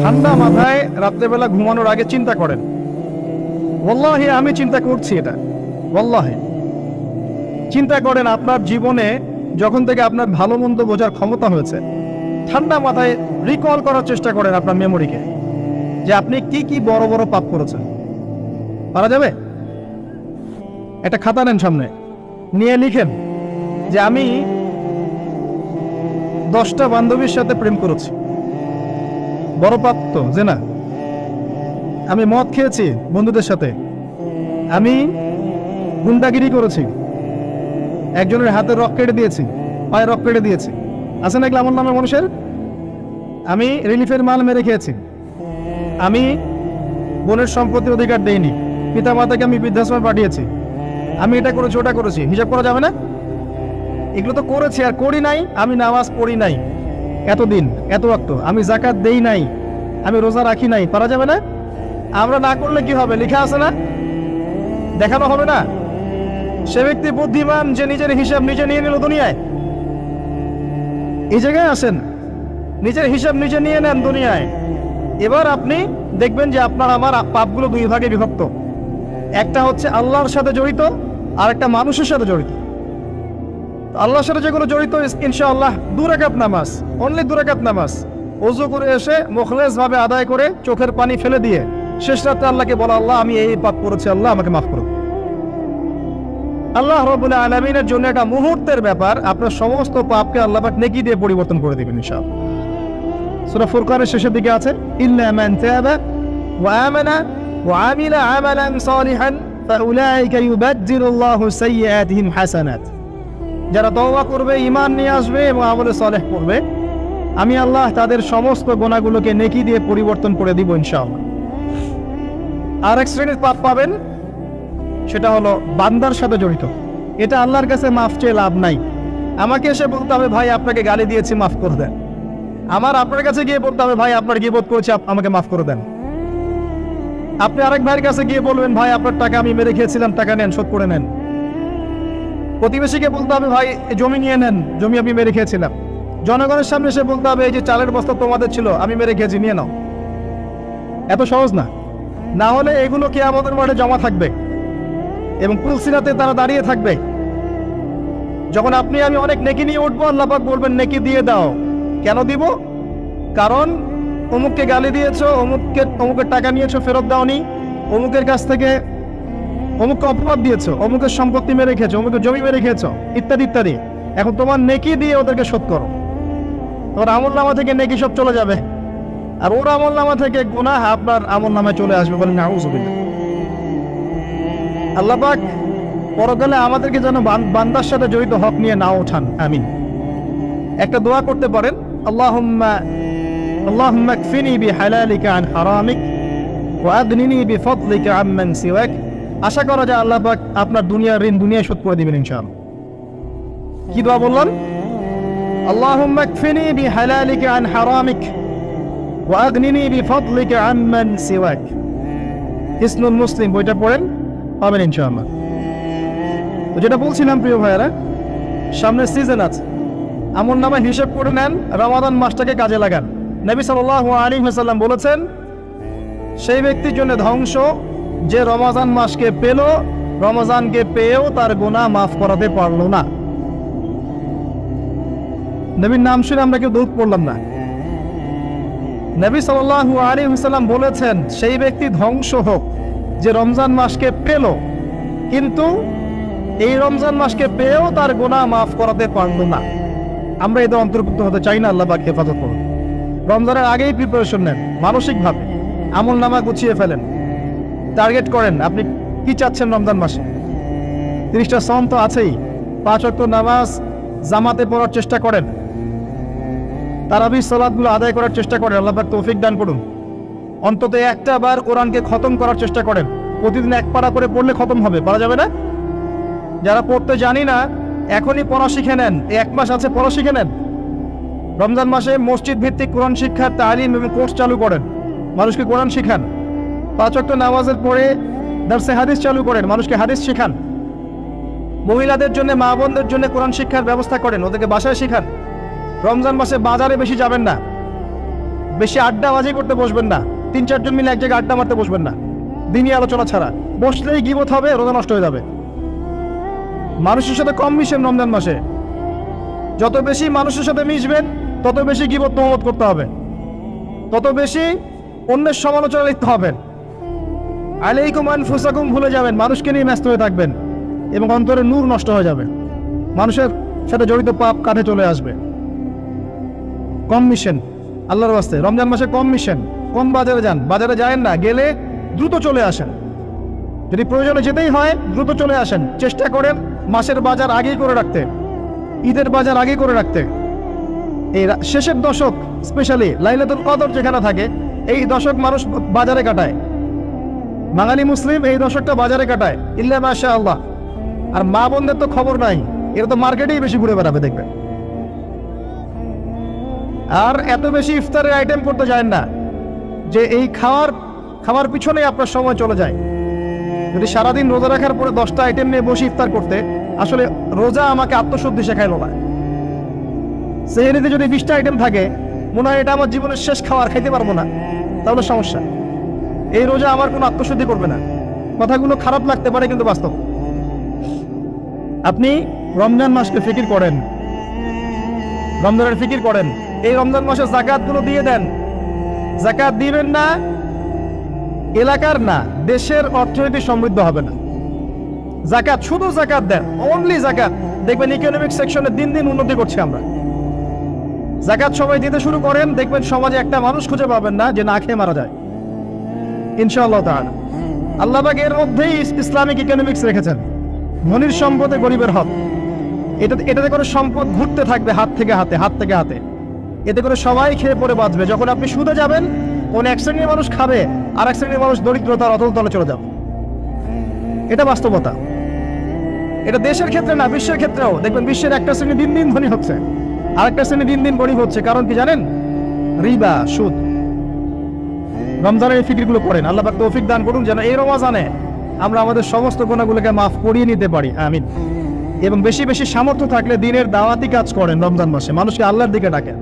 ঠান্ডা মাথায় রাত্রেবেলা ঘুমানোর আগে চিন্তা করেন। ওয়াল্লাহি আমি চিন্তা করছি এটা, ওয়াল্লাহি চিন্তা করেন আপনার জীবনে যখন থেকে আপনার ভালো মন্দ বোঝার ক্ষমতা হয়েছে, ঠান্ডা মাথায় রিকল করার চেষ্টা করেন আপনার মেমোরিকে, যে আপনি কি কি বড় বড় পাপ করেছেন। পারা যাবে? একটা খাতা নেন সামনে, নিয়ে লিখেন যে আমি 10টা বান্ধবীর সাথে প্রেম করেছি, বড় পাপ তো, যে না? আমি মদ খেয়েছি বন্ধুদের সাথে, আমি গুন্ডাগিরি করেছি, একজনের হাতে রক কেটে দিয়েছি, পায়ে রক কেটে দিয়েছি, আছে না এগুলো আমার নামের মানুষের? আমি রিলিফের মাল মেরে খেয়েছি, আমি বোনের সম্পত্তির অধিকার দেইনি, পিতা মাতাকে আমি বৃদ্ধাশ্রমে পাঠিয়েছি, আমি এটা করেছি ওটা করেছি, হিসাব করা যাবে না? এগুলো তো করেছি আর করি নাই। আমি নামাজ পড়ি নাই এতদিন, এত ওয়াক্ত, আমি যাকাত দেই নাই, আমি রোজা রাখি নাই, পারা যাবে না? আমরা না করলে কি হবে? লেখা আছে না, দেখানো হবে না? সে ব্যক্তি বুদ্ধিমান যে নিজের হিসাব নিজে নিয়ে নিল দুনিয়ায়। এই জায়গায় আসেন, নিজের হিসাব নিজে নিয়ে নেন দুনিয়ায়। এবার আপনি দেখবেন যে আপনার আমার পাপগুলো দুই ভাগে বিভক্ত। একটা হচ্ছে আল্লাহর সাথে জড়িত, আর একটা মানুষের সাথে জড়িত। আল্লাহর সাথে যেগুলো জড়িত, ইনশাআল্লাহ 2 রাকাত নামাজ, অনলি 2 রাকাত নামাজ, ওযু করে এসে মুখলেস ভাবে আদায় করে চোখের পানি ফেলে দিয়ে শেষ রাতে আল্লাহকে বলা, আল্লাহ আমি এই পাপ করেছি, আল্লাহ আমাকে মাফ করুন। আল্লাহ রাব্বুল আলামিনের জন্য এটা মুহূর্তের ব্যাপার, আপনার সমস্ত পাপকে আল্লাহ পাক নেকি দিয়ে পরিবর্তন করে দিবেন ইনশাআল্লাহ। সূরা ফুরকানের শেষের দিকে আছে, ইল্লা মান তাবা ওয়া আমানা ওয়া আমিলা আমালান সালিহান ফাউলাইকা ইউবাদদিলুল্লাহু সাইয়্যাতিহিম হাসানাত। যারা তওবা করবে, ঈমান নিয়ে আসবে এবং আমলে সালেহ করবে, আমি আল্লাহ তাদের সমস্ত গুনাহগুলোকে নেকি দিয়ে পরিবর্তন করে দিব ইনশাআল্লাহ। আর এক শ্রেণীর পাপ পাবেন, সেটা হলো বান্দার সাথে জড়িত। এটা আল্লাহর কাছে মাফ চেয়ে লাভ নাই। আমাকে এসে বলতে হবে, ভাই আপনাকে গালি দিয়েছি, মাফ করে দেন। আমার আপনার কাছে গিয়ে বলতে হবে, ভাই আপনার গীবত করেছি, আমাকে মাফ করে দেন। আপনি আরেক ভাইয়ের কাছে গিয়ে বলবেন, ভাই আপনার টাকা আমি মেরে খেয়েছিলাম, টাকা নেন, শোধ করে নেন। প্রতিবেশীকে বলতে হবে, ভাই জমি নিয়ে নেন, জমি আমি মেরে খেয়েছিলাম। জনগণের সামনে এসে বলতে হবে, এই যে চালের বস্তা তোমাদের ছিল, আমি মেরে খেয়েছি, নিয়ে নাও। এত সহজ না। না হলে এগুলো কিয়ামতের মাঠে জমা থাকবে এবং পুলসিরাতে তারা দাঁড়িয়ে থাকবে। যখন আপনি আমি অনেক নেকি নিয়ে উঠবো, আল্লাহ পাক বলবেন, নেকি দিয়ে দাও। কেন দিব? কারণ অমুককে গালি দিয়েছো, অমুকের টাকা নিয়েছো, ফেরত দাওনি, অমুকের কাছ থেকে অমুককে অপবাদ দিয়েছো, অমুকের সম্পত্তি মেরে খেয়েছো, অমুকের জমি মেরে খেয়েছো, ইত্যাদি ইত্যাদি। এখন তোমার নেকি দিয়ে ওদেরকে শোধ করো। তোমার আমল নামা থেকে নেকি সব চলে যাবে, আর ওর আমল নামা থেকে গুনাহ আপনার আমল নামায় চলে আসবে। বলেন নাউযুবিল্লাহ। আল্লাহ পাক পরকালে আমাদেরকে যেন বান্দার সাথে জড়িত হক নিয়ে না ওঠান, আমিন। একটা দোয়া করতে পারেন, আল্লাহুম্মা কফিনি বিহালালিকা আন হারামিক ওয়া আগনিনি বিফদলিকা আম্মান সিওয়াক। আশা করা যায় আল্লাহ পাক আপনার দুনিয়ার ঋণ দুনিয়ায় শোধ করে দিবেন ইনশাআল্লাহ। কি দোয়া বললেন? আল্লাহুম্মা কফিনি বিহালালিকা আন হারামিক ওয়া আগনিনি বিফদলিকা আম্মান সিওয়াক। হিসনুল মুসলিম বইটা পড়েন, পাবেন ইনশাআল্লাহ। তো যেটা বলছিলাম প্রিয় ভাইয়েরা, সামনে সিজন আছে, আমল নামায় হিসাব করে নেন, রমাদান মাসটাকে কাজে লাগান। নবী সাল্লাল্লাহু আলাইহি ওয়াসাল্লাম বলেছেন, সেই ব্যক্তির জন্য ধ্বংস যে রমজান মাসকে পেল, রমজানকে পেয়েও তার গুনাহ মাফ করাতে পারলো না। নবীর নাম শুনে আমরা কেউ দরুদ পড়লাম না। নবী সাল্লাল্লাহু আলাইহি ওয়াসাল্লাম বলেছেন, সেই ব্যক্তি ধ্বংস হোক যে রমজান মাসকে পেল, কিন্তু এই রমজান মাসকে পেয়েও তার গুনাহ মাফ করাতে পারলো না। আমরা এদের অন্তর্ভুক্ত হতে চাই না। আল্লাহ পাক হেফাজত করুন। রমজানের আগেই প্রিপারেশন নেন, মানসিকভাবে আমল নামা গুছিয়ে ফেলেন, টার্গেট করেন আপনি কি চাচ্ছেন রমজান মাসে। 30টা সওম তো আছেই, 5 ওয়াক্ত নামাজ জামাতে পড়ার চেষ্টা করেন, তারাবির সালাতগুলো আদায় করার চেষ্টা করেন। আল্লাহ পাক তৌফিক দান করুন। অন্তত একটা বার কোরআনকে খতম করার চেষ্টা করেন। প্রতিদিন 1 পারা করে পড়লে খতম হবে, পারা যাবে না? যারা পড়তে জানি না, এখনই পড়া শিখে নেন। 1 মাস আছে, পড়া শিখে নেন। রমজান মাসে মসজিদ ভিত্তিক কোরআন শিক্ষার তালিম এবং কোর্স চালু করেন, মানুষকে কোরআন শিখান। 5 ওয়াক্ত নামাজের পরে দারসে হাদিস চালু করেন, মানুষকে হাদিস শিখান। মহিলাদের জন্য, মা বোনদের জন্য কোরআন শিক্ষার ব্যবস্থা করেন, ওদেরকে বাসায় শিখান। রমজান মাসে বাজারে বেশি যাবেন না, বেশি আড্ডাবাজি করতে বসবেন না, 3-4 জন মিলে এক জায়গায় আড্ডা মারতে বসবেন না, দিনই আলোচনা ছাড়া। বসলেই গীবত হবে, রোজা নষ্ট হয়ে যাবে। মানুষের সাথে কম মিশেন রমজান মাসে। যত বেশি মানুষের সাথে মিশবেন তত বেশি গীবত তহমত করতে হবে, তত বেশি অন্যের সমালোচনা লিখতে হবেন। আলাইকুম আনফুসাকুম ভুলে যাবেন, মানুষকে নিয়ে ব্যস্ত হয়ে থাকবেন এবং অন্তরে নূর নষ্ট হয়ে যাবে, মানুষের সাথে জড়িত পাপ কাঁধে চলে আসবে। কম মিশেন আল্লাহর ওয়াস্তে, রমজান মাসে কম মিশেন, কম বাজারে যান, বাজারে যায়েন না, গেলে দ্রুত চলে আসেন। যদি প্রয়োজনে যেতেই হয় দ্রুত চলে আসেন। চেষ্টা করেন মাসের বাজার আগেই করে রাখতে, ঈদের বাজার আগেই করে রাখতে। এই শেষের দশক স্পেশালি লাইলাতুল কদর যেখানে থাকে, এই দশক মানুষ বাজারে কাটায়। বাঙালি মুসলিম এই দশকটা বাজারে কাটায়, ইল্লা মাশাআল্লাহ। আর মা বোনদের তো খবর নাই, এরা তো মার্কেটেই বেশি ঘুরে বেড়াবে দেখবেন। আর এত বেশি ইফতারের আইটেম করতে যায় না যে এই খাওয়ার পিছনেই আপনার সময় চলে যায়। যদি সারাদিন রোজা রাখার পরে 10টা আইটেম নিয়ে বসে ইফতার করতে, আসলে রোজা আমাকে আত্মশুদ্ধি শেখাইল না। সেহরিতে যদি 20টা আইটেম থাকে, মনে হয় এটা আমার জীবনের শেষ খাবার, খাইতে পারবো না, তাহলে সমস্যা। এই রোজা আমার কোনো আত্মশুদ্ধি করবে না। কথাগুলো খারাপ লাগতে পারে কিন্তু বাস্তব। আপনি রমজান মাসকে ফিকির করেন, রমজানের ফিকির করেন। এই রমজান মাসে যাকাতগুলো দিয়ে দেন। যাকাত দিবেন না, এলাকার না, দেশের অর্থনীতি সমৃদ্ধ হবে না। যাকাত, শুধু যাকাত দেন, অনলি যাকাত। দেখবেন ইকোনমিক সেকশনে দিন দিন উন্নতি করছে আমরা। যাকাত সবাই দিতে শুরু করেন, দেখবেন সমাজে একটা মানুষ খুঁজে পাবেন না যে না খেয়ে মারা যায়, ইনশাআল্লাহ তাআলা। আল্লাহ পাক এর মধ্যেই ইসলামিক ইকোনমিক্স রেখেছেন, ধনীর সম্পদে গরিবের হক। এটাতে করে সম্পদ ঘুরতে থাকবে হাত থেকে হাতে, হাত থেকে হাতে। এতে করে সবাই খেয়ে পরে বাঁচবে। যখন আপনি সুদে যাবেন, কোন এক শ্রেণীর মানুষ খাবে, আর এক শ্রেণীর মানুষ দরিদ্রতার অতল তলে চলে যাবে। এটা বাস্তবতা। এটা দেশের ক্ষেত্রে না, বিশ্বের ক্ষেত্রেও দেখবেন বিশ্বের একটা শ্রেণী দিন দিন ধনী হচ্ছে, আর একটা শ্রেণী দিন দিন গরিব হচ্ছে। কারণ কি জানেন? রিবা, সুদ। রমজানের এই ফিকিরগুলো করেন। আল্লাহ পাক তৌফিক দান করুন যেন এই রমজানে আমরা আমাদের সমস্ত গুনাহগুলোকে মাফ করিয়ে নিতে পারি, আমিন। এবং বেশি বেশি সামর্থ্য থাকলে দিনের দাওয়াতি কাজ করেন রমজান মাসে, মানুষকে আল্লাহর দিকে ডাকেন।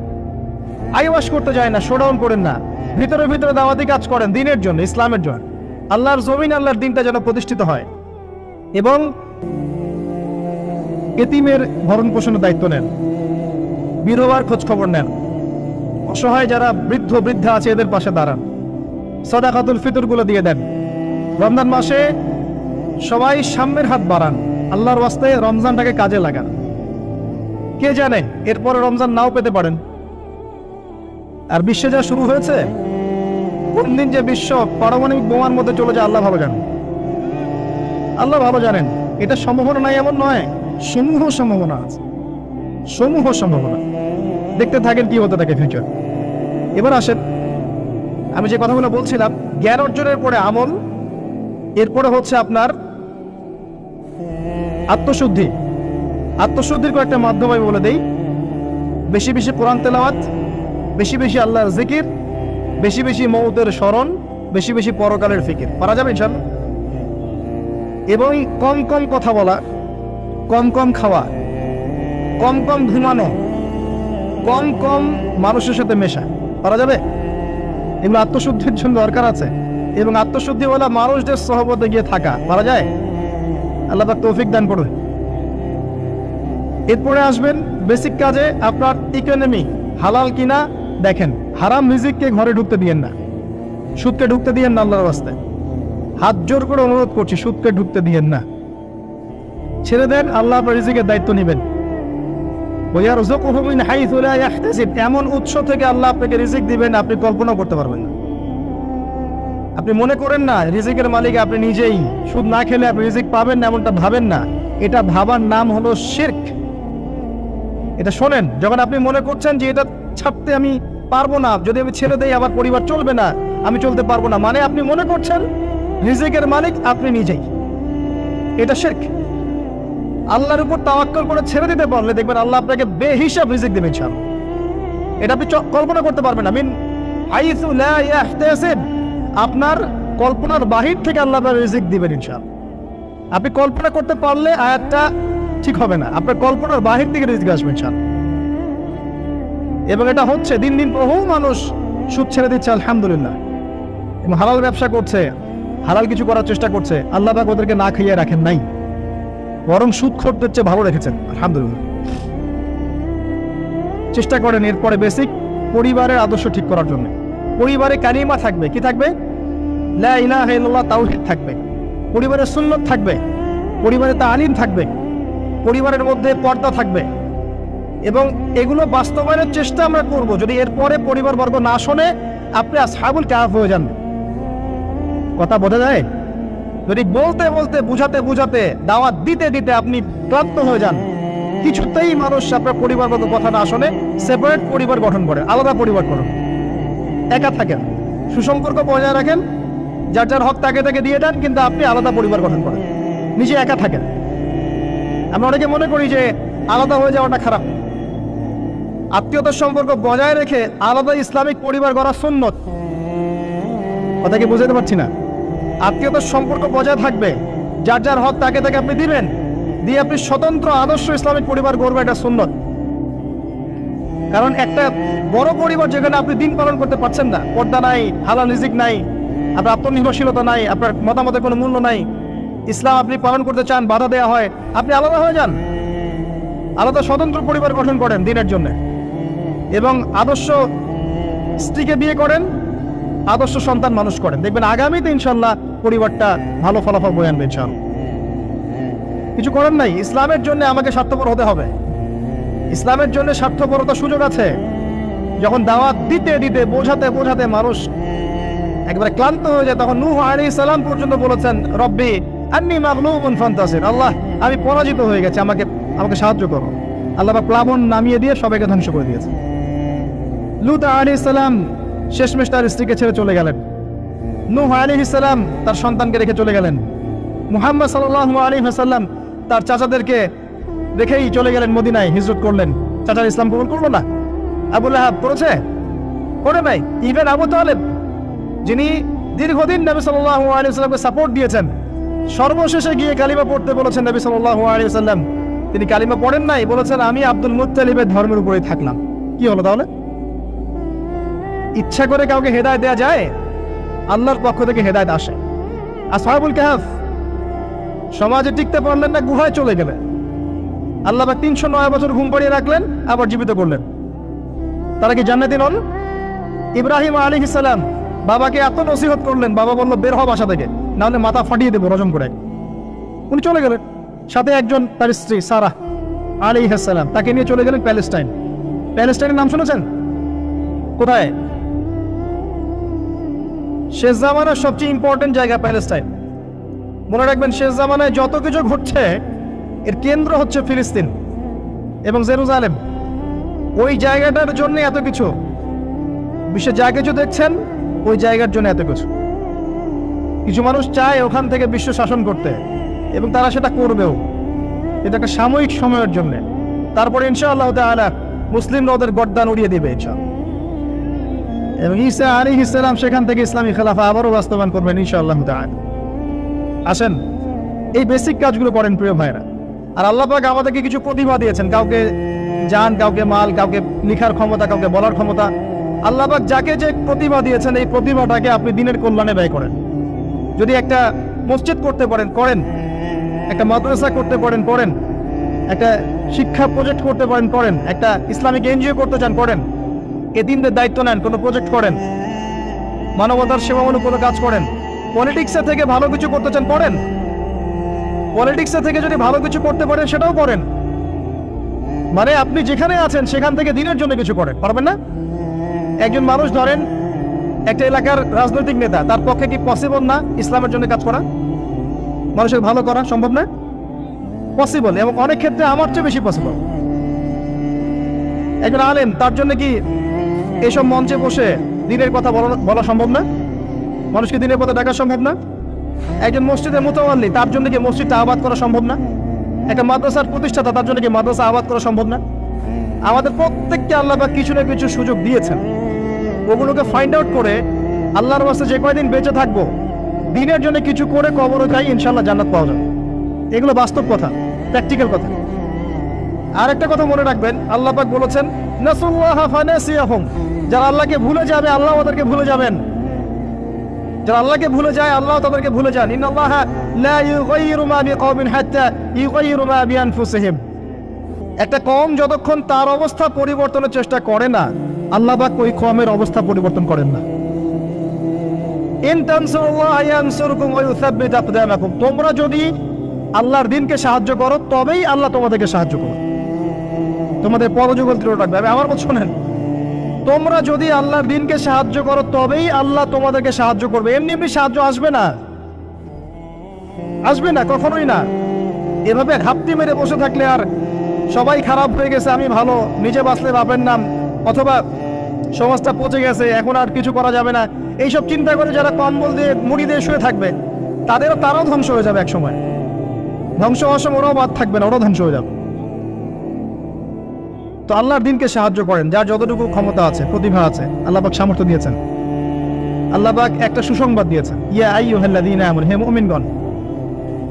আইওয়াশ করতে যায় না, শোডাউন করেন না, ভিতরে ভিতরে দাওয়াতি কাজ করেন দিনের জন্য, ইসলামের জন্য। আল্লাহর জমিন, আল্লাহর দিনটা যেন প্রতিষ্ঠিত হয়। এবং এতিমের ভরণ পোষণের দায়িত্ব নেন, বিধবার খোঁজ খবর নেন, অসহায় যারা বৃদ্ধ বৃদ্ধা আছে এদের পাশে দাঁড়ান, সাদাকাতুল ফিতরগুলো দিয়ে দেন। রমজান মাসে সবাই সামনের হাত বাড়ান, আল্লাহর ওয়াস্তে রমজানটাকে কাজে লাগান। কে জানে এরপরে রমজান নাও পেতে পারেন। আর বিশ্বে যা শুরু হয়েছে, কোন দিন যে বিশ্ব পারমাণবিক বোমার মধ্যে চলে যায় আল্লাহ ভালো জানেন, আল্লাহ ভালো জানেন। এটা সম্ভাবনা নাই এমন নয়, সমূহ সম্ভাবনা আছে, সমূহ সম্ভাবনা। দেখতে থাকেন কি হতে থাকে ফিউচার। এবার আসেন, আমি যে কথাগুলো বলছিলাম, জ্ঞান অর্জনের পরে আমল, এরপরে হচ্ছে আপনার আত্মশুদ্ধি। আত্মশুদ্ধির কয়েকটা মাধ্যম আমি বলে দেই। বেশি বেশি কোরআন তেলাওয়াত, বেশি বেশি আল্লাহর জিকির, বেশি বেশি মওতের স্মরণ, বেশি বেশি পরকালের ফিকির। পারা যাবে ইনশাআল্লাহ। এবং কম কম কথা বলা, কম কম খাওয়া, কম কম ঘুমানো, কম কম মানুষের সাথে মেশা। পারা যাবে? এগুলো আত্মশুদ্ধির জন্য দরকার আছে। এবং আত্মশুদ্ধিওয়ালা মানুষদের সহবতে গিয়ে থাকা পারা যায়? আল্লাহ পাক তৌফিক দান করুন। এরপরে আসবেন বেসিক কাজে। আপনার ইকোনমি হালাল কিনা দেখেন। হারাম রিজিককে ঘরে ঢুকতে দিয়েন না, সুদকে ঢুকতে দিয়েন না। আল্লাহর রাস্তায় হাত জোর করে অনুরোধ করছি, সুদকে ঢুকতে দিয়েন না, ছেড়ে দেন। আল্লাহ আপনার রিজিকের দায়িত্ব নেবেন। এমন উৎস থেকে আল্লাহ আপনাকে রিজিক দিবেন আপনি কল্পনা করতে পারবেন না। আপনি মনে করেন না রিজিকের মালিক আপনি নিজেই, সুদ না খেলে আপনি রিজিক পাবেন না, এমনটা ভাবেন না। এটা ভাবার নাম হলো শিরক। এটা শোনেন, যখন আপনি মনে করছেন যে এটা ছাড়তে আমি পারবো না, যদি আমি ছেড়ে দেই আমার পরিবার চলবে না, আমি চলতে পারবো না, মানে আপনি মনে করছেন রিজিকের মালিক আপনি নিজেই। এটা শিরক। আল্লাহর উপর তাওয়াক্কুল করে ছেড়ে দিতে পারলে দেখবেন আল্লাহ আপনাকে বেহিসাব রিজিক দেবেন ইনশাআল্লাহ। এটা আপনি কল্পনা করতে পারবেন না। মিন হাইসু লা ইয়াহতাসিব, আপনার কল্পনার বাহির থেকে আল্লাহ আপনার রিজিক দিবেন ইনশাআল্লাহ। আপনি কল্পনা করতে পারলে আয়াতটা ঠিক হবে না, আপনার কল্পনার বাহির থেকে রিজিক আসবে ইনশাআল্লাহ। এবং এটা হচ্ছে দিন দিন বহু মানুষ সুদ ছেড়ে দিচ্ছে আলহামদুলিল্লাহ, এবং হালাল ব্যবসা করছে, হালাল কিছু করার চেষ্টা করছে, আল্লাহ পাক ওদেরকে না খাইয়ে রাখেন নাই, বরং সুদ খোরদের চেয়ে ভালো রেখেছেন আলহামদুলিল্লাহ। চেষ্টা করেন এরপরে বেসিক পরিবারের আদর্শ ঠিক করার জন্য। পরিবারে কালিমা থাকবে, কি থাকবে? লা ইলাহা ইল্লাল্লাহ, তাওহীদ থাকবে, পরিবারের সুন্নত থাকবে, পরিবারে তালিম থাকবে, পরিবারের মধ্যে পর্দা থাকবে, এবং এগুলো বাস্তবায়নের চেষ্টা আমরা করব। যদি এরপরে পরিবারবর্গ না শোনে, আপনি আসহাবুল কাহফ হয়ে যান। কথা বোঝা যায়? যদি বলতে বলতে বুঝাতে বুঝাতে দাওয়াত দিতে দিতে আপনি ক্লান্ত হয়ে যান, কিছুতেই মানুষ আপনার পরিবারবর্গ কথা না শোনে, সেপারেট পরিবার গঠন করেন, আলাদা পরিবার করুন, একা থাকেন, সুসম্পর্ক বজায় রাখেন, যার যার হক তাকে তাকে দিয়ে দেন, কিন্তু আপনি আলাদা পরিবার গঠন করেন, নিজে একা থাকেন। আমরা অনেকে মনে করি যে আলাদা হয়ে যাওয়াটা খারাপ। আত্মীয়তার সম্পর্ক বজায় রেখে আলাদা ইসলামিক পরিবার গড়া সুন্নত। কথা কি বুঝাতে পারছি না? আত্মীয়তার সম্পর্ক বজায় থাকবে, যার যার হক তাকে তাকে আপনি দিবেন, দিয়ে আপনি স্বতন্ত্র আদর্শ ইসলামিক পরিবার গড়বে, এটা সুন্নত। কারণ একটা বড় পরিবার যেখানে আপনি দিন পালন করতে পারছেন না, পর্দা নাই, হালাল রিজিক নাই, আপনার আত্মনির্ভরশীলতা নাই, আপনার মতামতের কোনো মূল্য নাই, ইসলাম আপনি পালন করতে চান, বাধা দেওয়া হয়, আপনি আলাদা হয়ে যান, আলাদা স্বতন্ত্র পরিবার গঠন করেন দিনের জন্য, এবং আদর্শ স্ত্রীকে বিয়ে করেন, আদর্শ সন্তান মানুষ করেন, দেখবেন আগামীতে ইনশাল্লাহ পরিবারটা ভালো ফলাফল বয়ে আনবে ইনশাল্লাহ। কিছু করেন নাই, ইসলামের জন্য আমাকে স্বার্থপর হতে হবে, ইসলামের জন্য স্বার্থপরতার সুযোগ আছে। যখন দাওয়াত দিতে দিতে বোঝাতে বোঝাতে মানুষ একবারে ক্লান্ত হয়ে যায়, তখন নূহ আলাইহিস সালাম পর্যন্ত বলেছেন, রব্বি আন্নী মাগলুবুন ফান্তাসির, আল্লাহ আমি পরাজিত হয়ে গেছি, আমাকে সাহায্য করো। আল্লাহ পাক প্লাবন নামিয়ে দিয়ে সবাইকে ধ্বংস করে দিয়েছে। লূত আলাইহিস সালাম শেষমেশ তার স্ত্রীকে ছেড়ে চলে গেলেন, নূহ আলাইহিস সালাম তার সন্তানকে রেখে চলে গেলেন, মুহাম্মদ সাল্লাল্লাহু আলাইহি ওয়াসাল্লাম তার চাচাদেরকে রেখেই চলে গেলেন মদিনায়, হিজরত করলেন। চাচার ইসলাম কবুল করলো না, আবু লাহাব করেছে, করে নাই। ইভেন আবু তালেব, যিনি দীর্ঘদিন নবী সাল্লাল্লাহু আলাইহি ওয়াসাল্লামকে সাপোর্ট দিয়েছেন, সর্বশেষে গিয়ে কালিমা পড়তে বলেছেন নবী সাল্লাল্লাহু আলাইহি ওয়াসাল্লাম, তিনি কালিমা পড়েন নাই, বলেছেন আমি আব্দুল মুত্তালিবের ধর্মের উপরেই থাকলাম। কি হলো তাহলে? ইচ্ছা করে কাউকে হেদায়েত দেওয়া যায়? আল্লাহর পক্ষ থেকে হেদায়েত আসে। আসহাবুল কাহফ সমাজে টিকতে পারলেন না, গুহায় চলে গেলেন, আল্লাহ পাক 309 বছর ঘুম পাড়িয়ে রাখলেন, আবার জীবিত করলেন। তারা কি জান্নাতি নন? ইব্রাহিম আলাইহিস সালাম বাবাকে এত নসিহত করলেন, বাবা বলল বের হ বাসা থেকে, না হলে মাথা ফাটিয়ে দেবো রজম করে। উনি চলে গেলেন, সাথে একজন তার স্ত্রী সারাহ আলাইহিস সালাম, তাকে নিয়ে চলে গেলেন প্যালেস্টাইন। প্যালেস্টাইনের নাম শুনেছেন? কোথায়? শেষ জামানার সবচেয়ে ইম্পর্টেন্ট জায়গা প্যালেস্টাইন। মনে রাখবেন, শেষ জামানায় যত কিছু ঘটছে এর কেন্দ্র হচ্ছে ফিলিস্তিন এবং জেরুজালেম। ওই জায়গাটার জন্য এত কিছু, বিশ্বে যা কিছু দেখছেন ওই জায়গার জন্য এত কিছু। কিছু মানুষ চায় ওখান থেকে বিশ্ব শাসন করতে, এবং তারা সেটা করবেও। এটা একটা সাময়িক সময়ের জন্য, তারপরে ইনশাআল্লাহ তাআলা মুসলিমরা ওদের গর্দান উড়িয়ে দিবে ইনশাআল্লাহ। এবং ঈসা আলাইহিস সালাম সেখান থেকে ইসলামী খেলাফা আবারও বাস্তবায়ন করবেন ইনশাআল্লাহ তাআলা। আসেন এই বেসিক কাজগুলো করেন প্রিয় ভাইরা। আর আল্লাহ পাক আমাদেরকে কিছু প্রতিভা দিয়েছেন, কাউকে জান, কাউকে মাল, কাউকে লিখার ক্ষমতা, কাউকে বলার ক্ষমতা। আল্লাহ পাক যাকে যে প্রতিভা দিয়েছেন, এই প্রতিভাটাকে আপনি দিনের কল্যাণে ব্যয় করেন। যদি একটা মসজিদ করতে পারেন করেন, একটা মাদ্রাসা করতে পারেন করেন, একটা শিক্ষা প্রজেক্ট করতে পারেন করেন, একটা ইসলামিক এনজিও করতে চান করেন, এতিমদের দায়িত্ব নেন, কোনো প্রজেক্ট করেন, মানবতার সেবামূলক কোনো কাজ করেন। পলিটিক্সে থেকে ভালো কিছু করতে চান করেন, পলিটিক্সে থেকে যদি ভালো কিছু করতে পারেন সেটাও করেন। মানে আপনি যেখানে আছেন সেখান থেকে দিনের জন্য কিছু করেন, পারবেন না? একজন মানুষ ধরেন একটা এলাকার রাজনৈতিক নেতা, তার পক্ষে কি পসিবল না ইসলামের জন্য কাজ করা, মানুষের ভালো করা সম্ভব না? পসিবল, এবং অনেক ক্ষেত্রে আমার চেয়ে বেশি পসিবল। একজন আলেম, তার জন্য কি এইসব মঞ্চে বসে দিনের কথা বলা সম্ভব না? মানুষকে দিনের পথে ডাকা সম্ভব না? একজন মসজিদের মুতাওয়াল্লি, তার জন্য কি মসজিদটা আবাদ করা সম্ভব না? একটা মাদ্রাসার প্রতিষ্ঠাতা, তার জন্য কি মাদ্রাসা আবাদ করা সম্ভব না? আমাদের প্রত্যেককে আল্লাহ পাক কিছু না কিছু সুযোগ দিয়েছেন, ওগুলোকে ফাইন্ড আউট করে আল্লাহর ওয়াস্তে যে কয়দিন বেঁচে থাকবো দিনের জন্য কিছু করে কবরে যাই, ইনশাআল্লাহ জান্নাত পাওয়া যাবে। এগুলো বাস্তব কথা, প্র্যাকটিক্যাল কথা। আর একটা কথা মনে রাখবেন, আল্লাহ পাক বলেছেন নাসুল্লাহা ফানাসিয়াহুম, যারা আল্লাহকে ভুলে যাবে আল্লাহ ওদেরকে ভুলে যাবেন। যারা আল্লাহকে ভুলে যায় আল্লাহ তাদেরকে ভুলে যান। ইন্নাল্লাহা লা ইউগাইয়িরু মা বিকওমিন হাত্তা ইউগাইয়িরু মা বিআনফুসিহিম। একটা কওম যতক্ষণ তার অবস্থা পরিবর্তনের চেষ্টা করে না, আল্লাহ পাক ওই কওমের অবস্থা পরিবর্তন করেন না। ইন তানসুরুল্লাহা ইয়ানসুরকুম ওয়া ইউসাব্বিত আকদামাকুম, তোমরা যদি আল্লাহর দ্বীনকে সাহায্য করো তবেই আল্লাহ তোমাদেরকে সাহায্য করবে, তোমাদের পদযুগল দৃঢ় রাখবে। আমার কথা শোনেন, তোমরা যদি আল্লাহর দ্বীনকে সাহায্য করো তবেই আল্লাহ তোমাদেরকে সাহায্য করবে। এমনি এমনি সাহায্য আসবে না, আসবে না, কখনোই না। এভাবে ঘাপটি মেরে বসে থাকলে আর সবাই খারাপ হয়ে গেছে আমি ভালো, নিজে বাঁচলে বাপের নাম, অথবা সমাজটা পচে গেছে এখন আর কিছু করা যাবে না, এইসব চিন্তা করে যারা কম্বল দিয়ে মুড়ি দিয়ে শুয়ে থাকবে তারাও ধ্বংস হয়ে যাবে এক সময়। ধ্বংস হওয়ার সময় ওরাও বাদ থাকবে না, ওরাও ধ্বংস হয়ে যাবে। তো আল্লাহর দ্বীনকে সাহায্য করেন যার যতটুকু ক্ষমতা আছে, প্রতিভা আছে, আল্লাহ পাক সামর্থ্য দিয়েছেন। আল্লাহ পাক একটা সুসংবাদ দিয়েছেন, ইয়া আইয়ুহাল্লাযীনা আমানু, হে মুমিনগণ,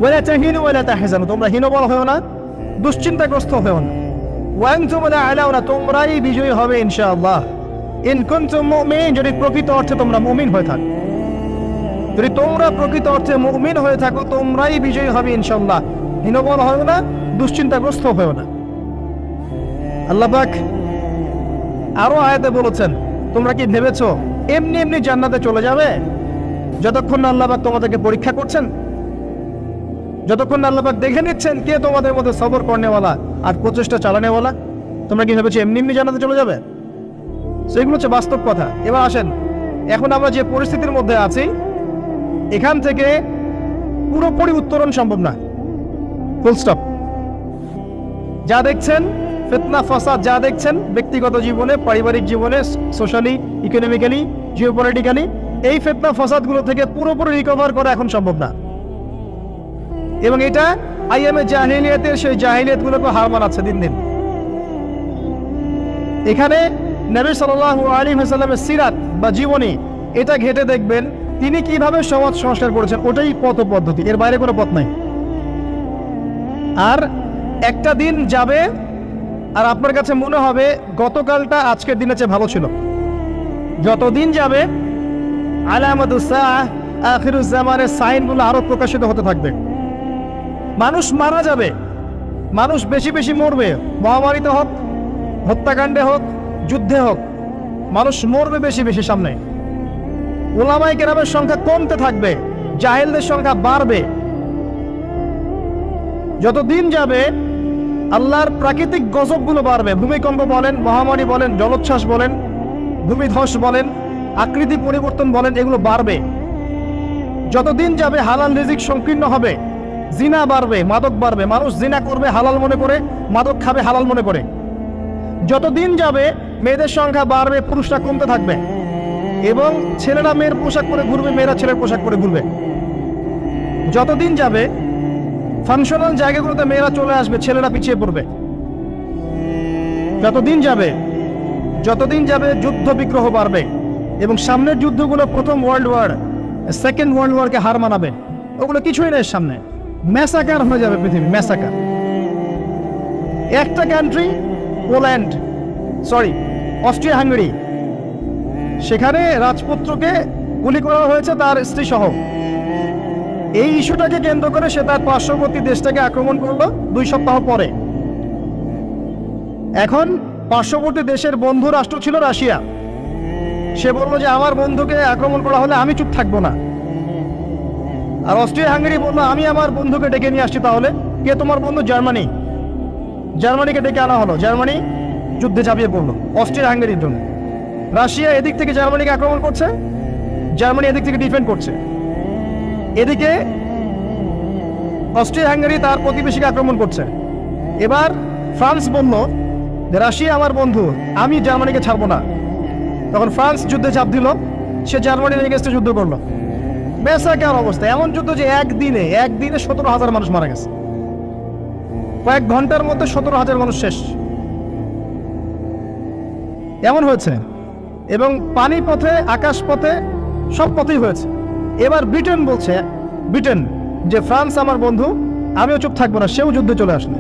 ওয়ালা তাহিনু ওয়ালা তাহজানু, তোমরা হীনবল হও না, দুশ্চিন্তাগ্রস্ত হও না, ওয়া আনতুম লা আলাউনা, তোমরাই বিজয়ী হবে ইনশাআল্লাহ। ইন কুনতুম মুমিন, যদি প্রকৃত অর্থে তোমরা মুমিন হয়ে থাকো, যদি তোমরা প্রকৃত অর্থে মুমিন হয়ে থাকো তোমরাই বিজয়ী হবে ইনশাআল্লাহ। হীনবল হও না, দুশ্চিন্তাগ্রস্ত হও না। আল্লাহ পাক আরো আয়াতে বলেছেন, তোমরা কি ভেবেছো এমনি এমনি জান্নাতে চলে যাবে? যতক্ষণ না আল্লাহ পাক তোমাদেরকে পরীক্ষা করছেন, যতক্ষণ না আল্লাহ পাক দেখে নিচ্ছেন কে তোমাদের মধ্যে সবর করনেওয়ালা আর প্রচেষ্টা চালানেওয়ালা, তোমরা কি ভেবেছো এমনি এমনি জান্নাতে চলে যাবে? সেগুলো হচ্ছে বাস্তব কথা। এবার আসেন, এখন আমরা যে পরিস্থিতির মধ্যে আছি এখান থেকে পুরোপুরি উত্তরণ সম্ভব না, ফুল স্টপ। যা দেখছেন ফিতনা ফাসাদ, যা দেখছেন ব্যক্তিগত জীবনে, পারিবারিক জীবনে, সোশ্যালি, ইকোনমিক্যালি, জিওপলিটিক্যালি, এই ফিতনা ফাসাদগুলো থেকে পুরোপুরি রিকভার করা এখন সম্ভব না। এবং এটা আইএমএ জাহিলিয়াতের সেই জাহিলিয়াতগুলোকে হার মানাচ্ছে দিন দিন। এখানে নবী সাল্লাল্লাহু আলাইহি ওয়াসাল্লামের সিরাত বা জীবনী এটা ঘেটে দেখবেন তিনি কিভাবে সমাজ সংস্কার করেছেন, ওটাই পথ পদ্ধতি, এর বাইরে কোনো পথ নাই। আর একটা দিন যাবে আর আপনার কাছে মনে হবে গতকালটা আজকের দিনের চেয়ে ভালো ছিল। যতদিন যাবে আলামাতুস সাআহ, আখিরুজ জামানের সাইনগুলো আরো প্রকাশিত হতে থাকবে। মানুষ মারা যাবে, মানুষ বেশি বেশি মরবে, মহামারীতে হোক, হত্যাকাণ্ডে হোক, যুদ্ধে হোক, মানুষ মরবে বেশি বেশি সামনে। উলামায়ে কেরামের সংখ্যা কমতে থাকবে, জাহেলদের সংখ্যা বাড়বে। যত দিন যাবে আল্লাহর প্রাকৃতিক গজবগুলো বাড়বে, ভূমিকম্প বলেন, মহামারী বলেন, জলোচ্ছ্বাস বলেন, ভূমিধস বলেন, আকৃতি পরিবর্তন বলেন, এগুলো বাড়বে। যতদিন যাবে হালাল রিজিক সংকীর্ণ হবে, জিনা বাড়বে, মাদক বাড়বে, মানুষ জিনা করবে হালাল মনে করে, মাদক খাবে হালাল মনে করে। যতদিন যাবে মেয়েদের সংখ্যা বাড়বে, পুরুষরা কমতে থাকবে, এবং ছেলেরা মেয়ের পোশাক পরে ঘুরবে, মেয়েরা ছেলের পোশাক পরে ঘুরবে। যতদিন যাবে ফাংশনাল জায়গাগুলোতে মেয়েরা চলে আসবে, ছেলেরা পিছিয়ে পড়বে। যতদিন যাবে যুদ্ধ বিগ্রহ বাড়বে, এবং সামনের যুদ্ধগুলো প্রথম ওয়ার্ল্ড ওয়ার, সেকেন্ড ওয়ার্ল্ড ওয়ারকে হার মানাবে। ওগুলো কিছুই নেই সামনে, ম্যাসাকার হয়ে যাবে পৃথিবী, ম্যাসাকার। একটা কান্ট্রি অস্ট্রিয়া হাঙ্গেরি, সেখানে রাজপুত্রকে গুলি করা হয়েছে তার স্ত্রী সহ। এই ইস্যুটাকে কেন্দ্র করে সে তার পার্শ্ববর্তী দেশটাকে আক্রমণ করলো 2 সপ্তাহ পরে। এখন পার্শ্ববর্তী দেশের বন্ধু রাষ্ট্র ছিল রাশিয়া, সে বলল যে আমার বন্ধুকে আক্রমণ করা হলে আমি চুপ থাকবো না। আর অস্ট্রিয়া হাঙ্গেরি বললো আমি আমার বন্ধুকে ডেকে নিয়ে আসছি। তাহলে কে তোমার বন্ধু? জার্মানিকে ডেকে আনা হলো, জার্মানি যুদ্ধে ঝাঁপিয়ে পড়লো অস্ট্রিয়া হাঙ্গেরির জন্য। রাশিয়া এদিক থেকে জার্মানিকে আক্রমণ করছে, জার্মানি এদিক থেকে ডিফেন্ড করছে। এদিকে অস্ট্রিয়া হাঙ্গেরি তার প্রতিবেশীকে আক্রমণ করছে। এবার ফ্রান্স বলল যে রাশিয়া আমার বন্ধু, আমি জার্মানিকে ছাড়বো না। তখন ফ্রান্স যুদ্ধে চাপ দিল, সে জার্মানির এগেইনস্টে যুদ্ধ করলো। বেসাকার অবস্থা, এমন যুদ্ধ যে একদিনে 17,000 মানুষ মারা গেছে, কয়েক ঘন্টার মধ্যে 17,000 মানুষ শেষ, এমন হয়েছে। এবং পানি পথে, আকাশ পথে, সব পথেই হয়েছে। এবার ব্রিটেন বলছে যে ফ্রান্স আমার বন্ধু, আমিও চুপ থাকবো না, সেও যুদ্ধে চলে আসলে।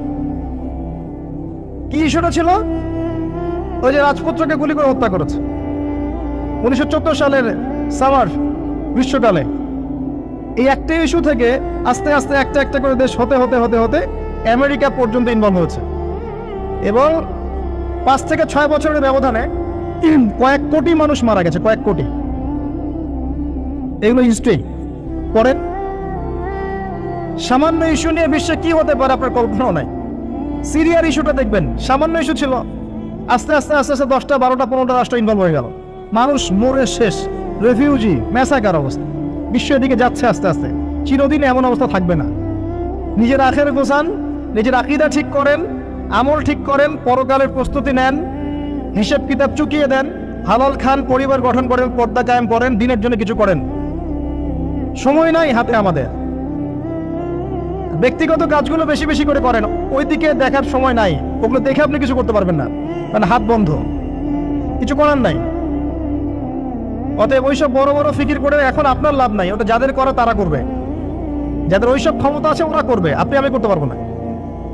কি ইস্যুটা ছিল? ওই যে রাজপুত্রকে গুলি করে হত্যা করেছে 1914 সালের সামার গ্রীষ্মকালে। এই একটা ইস্যু থেকে আস্তে আস্তে একটা একটা করে দেশ হতে হতে হতে হতে আমেরিকা পর্যন্ত ইনভলভ হয়েছে, এবং 5 থেকে 6 বছরের ব্যবধানে কয়েক কোটি মানুষ মারা গেছে, কয়েক কোটি। এগুলো হিস্ট্রি পড়েন। সামান্য ইস্যু নিয়ে বিশ্বে কি হতে পারে আপনার কল্পনাও নাই। সিরিয়ার ইস্যুটা দেখবেন, সামান্য ইস্যু ছিল, আস্তে আস্তে আস্তে আস্তে 10টা 12টা 15টা রাষ্ট্র ইনভলভ হয়ে গেল, মানুষ মরে শেষ, রেফিউজি ম্যাসাকার অবস্থা। বিশ্ব এদিকে যাচ্ছে আস্তে আস্তে, চিরদিন এমন অবস্থা থাকবে না। নিজের আখের গোছান, নিজের আকীদা ঠিক করেন, আমল ঠিক করেন, পরকালের প্রস্তুতি নেন, হিসেব কিতাব চুকিয়ে দেন, হালাল খান, পরিবার গঠন করেন, পর্দা কায়েম করেন, দিনের জন্য কিছু করেন। সময় নাই হাতে আমাদের। ব্যক্তিগত কাজগুলো বেশি বেশি করে করেন, ওই দিকে দেখার সময় নাই। ওগুলো দেখে আপনি কিছু করতে পারবেন না, মানে হাত বন্ধ, কিছু করার নাই। অতএব ওইসব বড় বড় ফিকির করে এখন আপনার লাভ নাই। ওটা যাদের করা তারা করবে, যাদের ওইসব ক্ষমতা আছে ওরা করবে, আপনি আমি করতে পারবো না।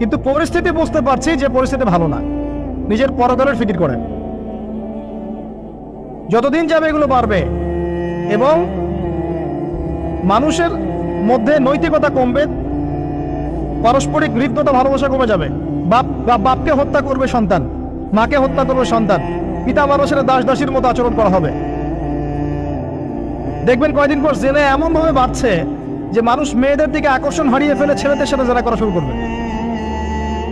কিন্তু পরিস্থিতি বুঝতে পারছি যে পরিস্থিতি ভালো না, নিজের পরকালের ফিকির করেন। যতদিন যাবে এগুলো বাড়বে, এবং মানুষের মধ্যে নৈতিকতা কমবে, পারস্পরিক হৃদ্যতা ভালোবাসা কমে যাবে। বাপকে হত্যা করবে সন্তান, মাকে হত্যা করবে সন্তান, পিতা মানুষের দাস দাসীর মতো আচরণ করা হবে। দেখবেন কয়দিন পর জেনে এমন ভাবে বাড়ছে যে মানুষ মেয়েদের দিকে আকর্ষণ হারিয়ে ফেলে ছেলেদের সাথে জেনা করা শুরু করবে।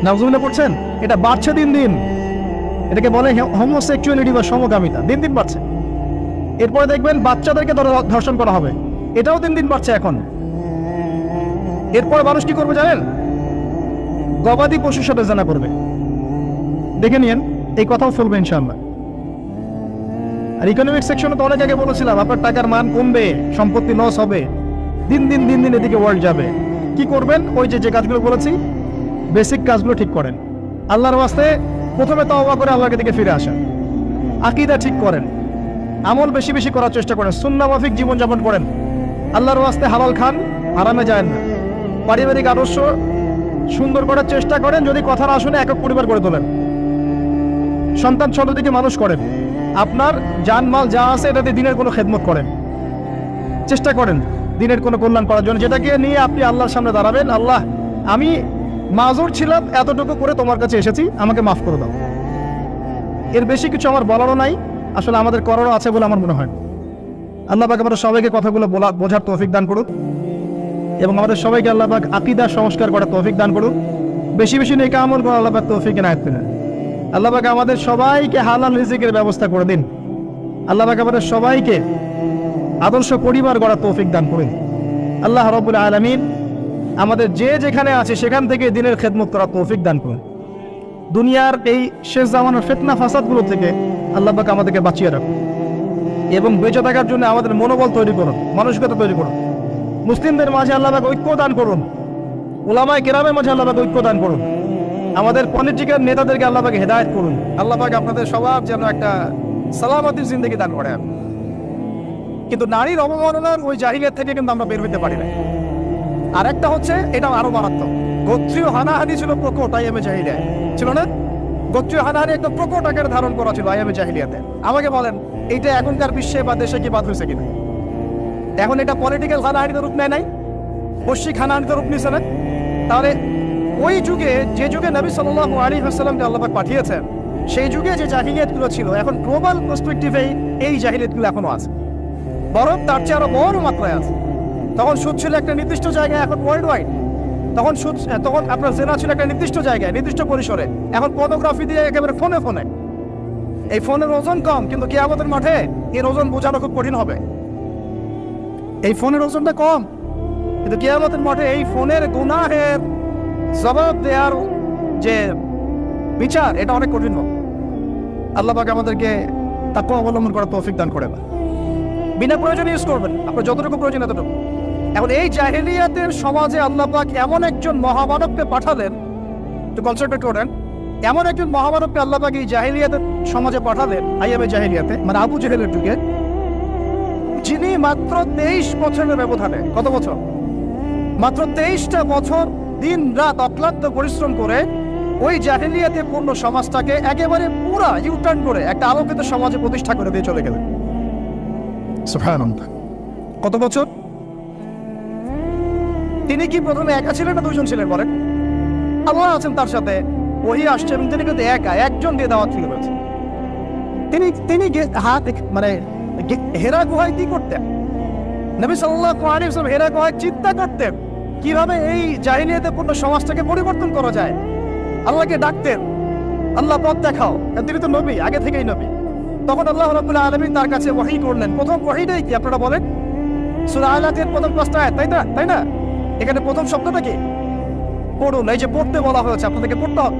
নাউজুবিল্লাহ পড়ছেন? এটা বাড়ছে দিন দিন। এটাকে বলে হোমোসেক্সুয়ালিটি বা সমকামিতা, দিন দিন বাড়ছে। এরপরে দেখবেন বাচ্চাদেরকে ধর্ষণ করা হবে, এটাও দিন দিন বাড়ছে এখন। এরপরে মানুষ কি করবে জানেন? গবাদি পশুর সাথে জেনা করবে। দেখে নিয়েন, এই কথাও ফেলবে ইনশাআল্লাহ। আর ইকোনমিক সেকশনে তো অনেক আগে বলেছিলাম আপনার টাকার মান কমবে, সম্পত্তি লস হবে, দিন দিন দিন দিন এদিকে ওয়ার্ল্ড যাবে। কি করবেন? ওই যে কাজগুলো বলেছি, বেসিক কাজগুলো ঠিক করেন। আল্লাহর ওয়াস্তে প্রথমে তওবা করে আল্লাহর দিকে ফিরে আসেন, আকীদা ঠিক করেন, আমল বেশি বেশি করার চেষ্টা করেন, সুন্নাহ মাফিক জীবনযাপন করেন, আল্লাহর ওয়াস্তে হালাল খান, হারামে যায় না, পারিবারিক আদর্শ সুন্দর করার চেষ্টা করেন। যদি কথা না শুনে একক পরিবার গড়ে তোলেন, সন্তান ছোট থেকে মানুষ করেন, আপনার জানমাল যা আছে এটাতে দিনের কোনো খেদমত করেন, চেষ্টা করেন দিনের কোনো কল্যাণ করার জন্য, যেটাকে নিয়ে আপনি আল্লাহর সামনে দাঁড়াবেন। আল্লাহ, আমি মাজুর ছিলাম, এতটুকু করে তোমার কাছে এসেছি, আমাকে মাফ করে দাও। এর বেশি কিছু আমার বলারও নাই, আসলে আমাদের করারও আছে বলে আমার মনে হয়। আল্লাহ পাক আমাদের সবাইকে কথাগুলো বোঝার তৌফিক দান করুন, এবং আমাদের সবাইকে আল্লাহ পাক আকীদা সংস্কার করার তৌফিক দান করুন। বেশি বেশি নেক আমল করার আল্লাহ পাক তৌফিক এনায়েত করেন। আল্লাহ পাক আমাদের সবাইকে হালাল রিজিকের ব্যবস্থা করে দিন। আল্লাহ পাক আমাদের সবাইকে আদর্শ পরিবার গড়ার তৌফিক দান করুন। আল্লাহ রাব্বুল আলামিন আমাদের যে যেখানে আছে সেখান থেকে দিনের খেদমত করার তৌফিক দান করুন। দুনিয়ার এই শেষ জামানার ফিতনা ফাসাদগুলো থেকে আল্লাহ পাক আমাদেরকে বাঁচিয়ে রাখুন, এবং বেঁচে থাকার জন্য আমাদের মনোবল তৈরি করুন, মানসিকতা তৈরি করুন। মুসলিমদের মাঝে আল্লাহ পাক ঐক্য দান করুন, উলামায়ে কেরামের মাঝে আল্লাহ পাক ঐক্য দান করুন, আমাদের পলিটিক্যাল নেতাদেরকে আল্লাহ পাক হেদায়েত করুন। আল্লাহ পাক আপনাদের সবার যেন একটা সালামতির জিন্দেগি দান করেন। কিন্তু নারীর অবমাননার ওই জাহিলিয়াত থেকে কিন্তু আমরা বের হইতে পারি না। আর একটা হচ্ছে, এটা আরো মারাত্মক, গোত্রীয় হানাহানি ছিল প্রকট আইয়ামে জাহিলিয়াত, ছিল না? গোত্রীয় হানাহানি একটা প্রকট আকার ধারণ করা ছিল আইয়ামে জাহিলিয়াতে। আমাকে বলেন, এইটা এখনকার বিশ্বে বা দেশে কি বাদ হয়েছে কিনা? এখন এটা পলিটিক্যাল হানাহানিতে রূপ নেয় নাই, বৈশ্বিক হানাহানিতে রূপ নিছে না? তাহলে ওই যুগে, যে যুগে নবী সাল্লাল্লাহু আলাইহি ওয়াসাল্লামকে আল্লাহ পাক পাঠিয়েছেন, সেই যুগে যে জাহিলিয়াতগুলো ছিল, এখন গ্লোবাল পার্সপেক্টিভে এই জাহিলিয়াতগুলো এখনো আছে, বরং তার চেয়ে আরো বড় মাত্রায় আছে। তখন সুদ ছিল একটা নির্দিষ্ট জায়গায়, এখন ওয়ার্ল্ড ওয়াইড। তখন আপনার জেনা ছিল একটা নির্দিষ্ট জায়গায়, নির্দিষ্ট পরিসরে, এখন পর্নোগ্রাফি দিয়ে একেবারে ফোনে ফোনে। এই ফোনের ওজন কম, কিন্তু কিয়ামতের মাঠে এর ওজন বোঝানো খুব কঠিন হবে। এই ফোনের ওজনটা কম, কিন্তু কিয়ামতের মাঠে এই ফোনের গুনাহের জবাব দেওয়ার যে বিচার, এটা অনেক কঠিন হবে। আল্লাহ পাক আমাদেরকে তাকওয়া অবলম্বন করার তৌফিক দান করে। বিনা প্রয়োজনে ইউজ করবেন, আপনার যতটুকু প্রয়োজন এতটুকু। এখন এই জাহেলিয়াতের সমাজে আল্লাহ পাক এমন একজন মহামানবকে পাঠালেন, একটু কনসেন্ট্রেট করেন, এমন একজন মহামানবকে আল্লাহ পাক এই জাহেলিয়াতের সমাজে পাঠালেন, আইয়ামে জাহেলিয়াতে, মানে আবু জেহেলের যুগে, যিনি মাত্র 23 বছরের ব্যবধানে, কত বছর? মাত্র 23টা বছর দিন রাত অক্লান্ত পরিশ্রম করে ওই জাহেলিয়াতে পূর্ণ সমাজটাকে একেবারে পুরা ইউটার্ন করে একটা আলোকিত সমাজে প্রতিষ্ঠা করে দিয়ে চলে গেলেন। সুবহানাল্লাহ। কত বছর? তিনি কি প্রথমে একা ছিলেন না দুইজন ছিলেন বলেন? আল্লাহ আছেন তার সাথে, ওহী আসছে, এবং তিনি কিন্তু একা একজন দিয়ে দাওয়াত শুরু করেছেন। তিনি মানে হেরা গুহায় কি করতেন? নবী সাল্লাল্লাহু আলাইহি ওয়াসাল্লাম হেরা গুহায় চিন্তা করতেন কিভাবে এই জাহিলিয়াতে পূর্ণ সমাজটাকে পরিবর্তন করা যায়। আল্লাহকে ডাকতেন, আল্লাহ পথ দেখাও। তিনি তো নবী, আগে থেকেই নবী। তখন আল্লাহ রাব্বুল আলামিন তার কাছে ওহী করলেন। প্রথম ওহীটাই কি আপনারা বলেন? সূরা আলাতের প্রথম 5টা আয়াত, তাই না? এখানে প্রথম শব্দটা কি? পড়ুন। এই যে পড়তে বলা হয়েছে, আপনাদেরকে পড়তে হবে।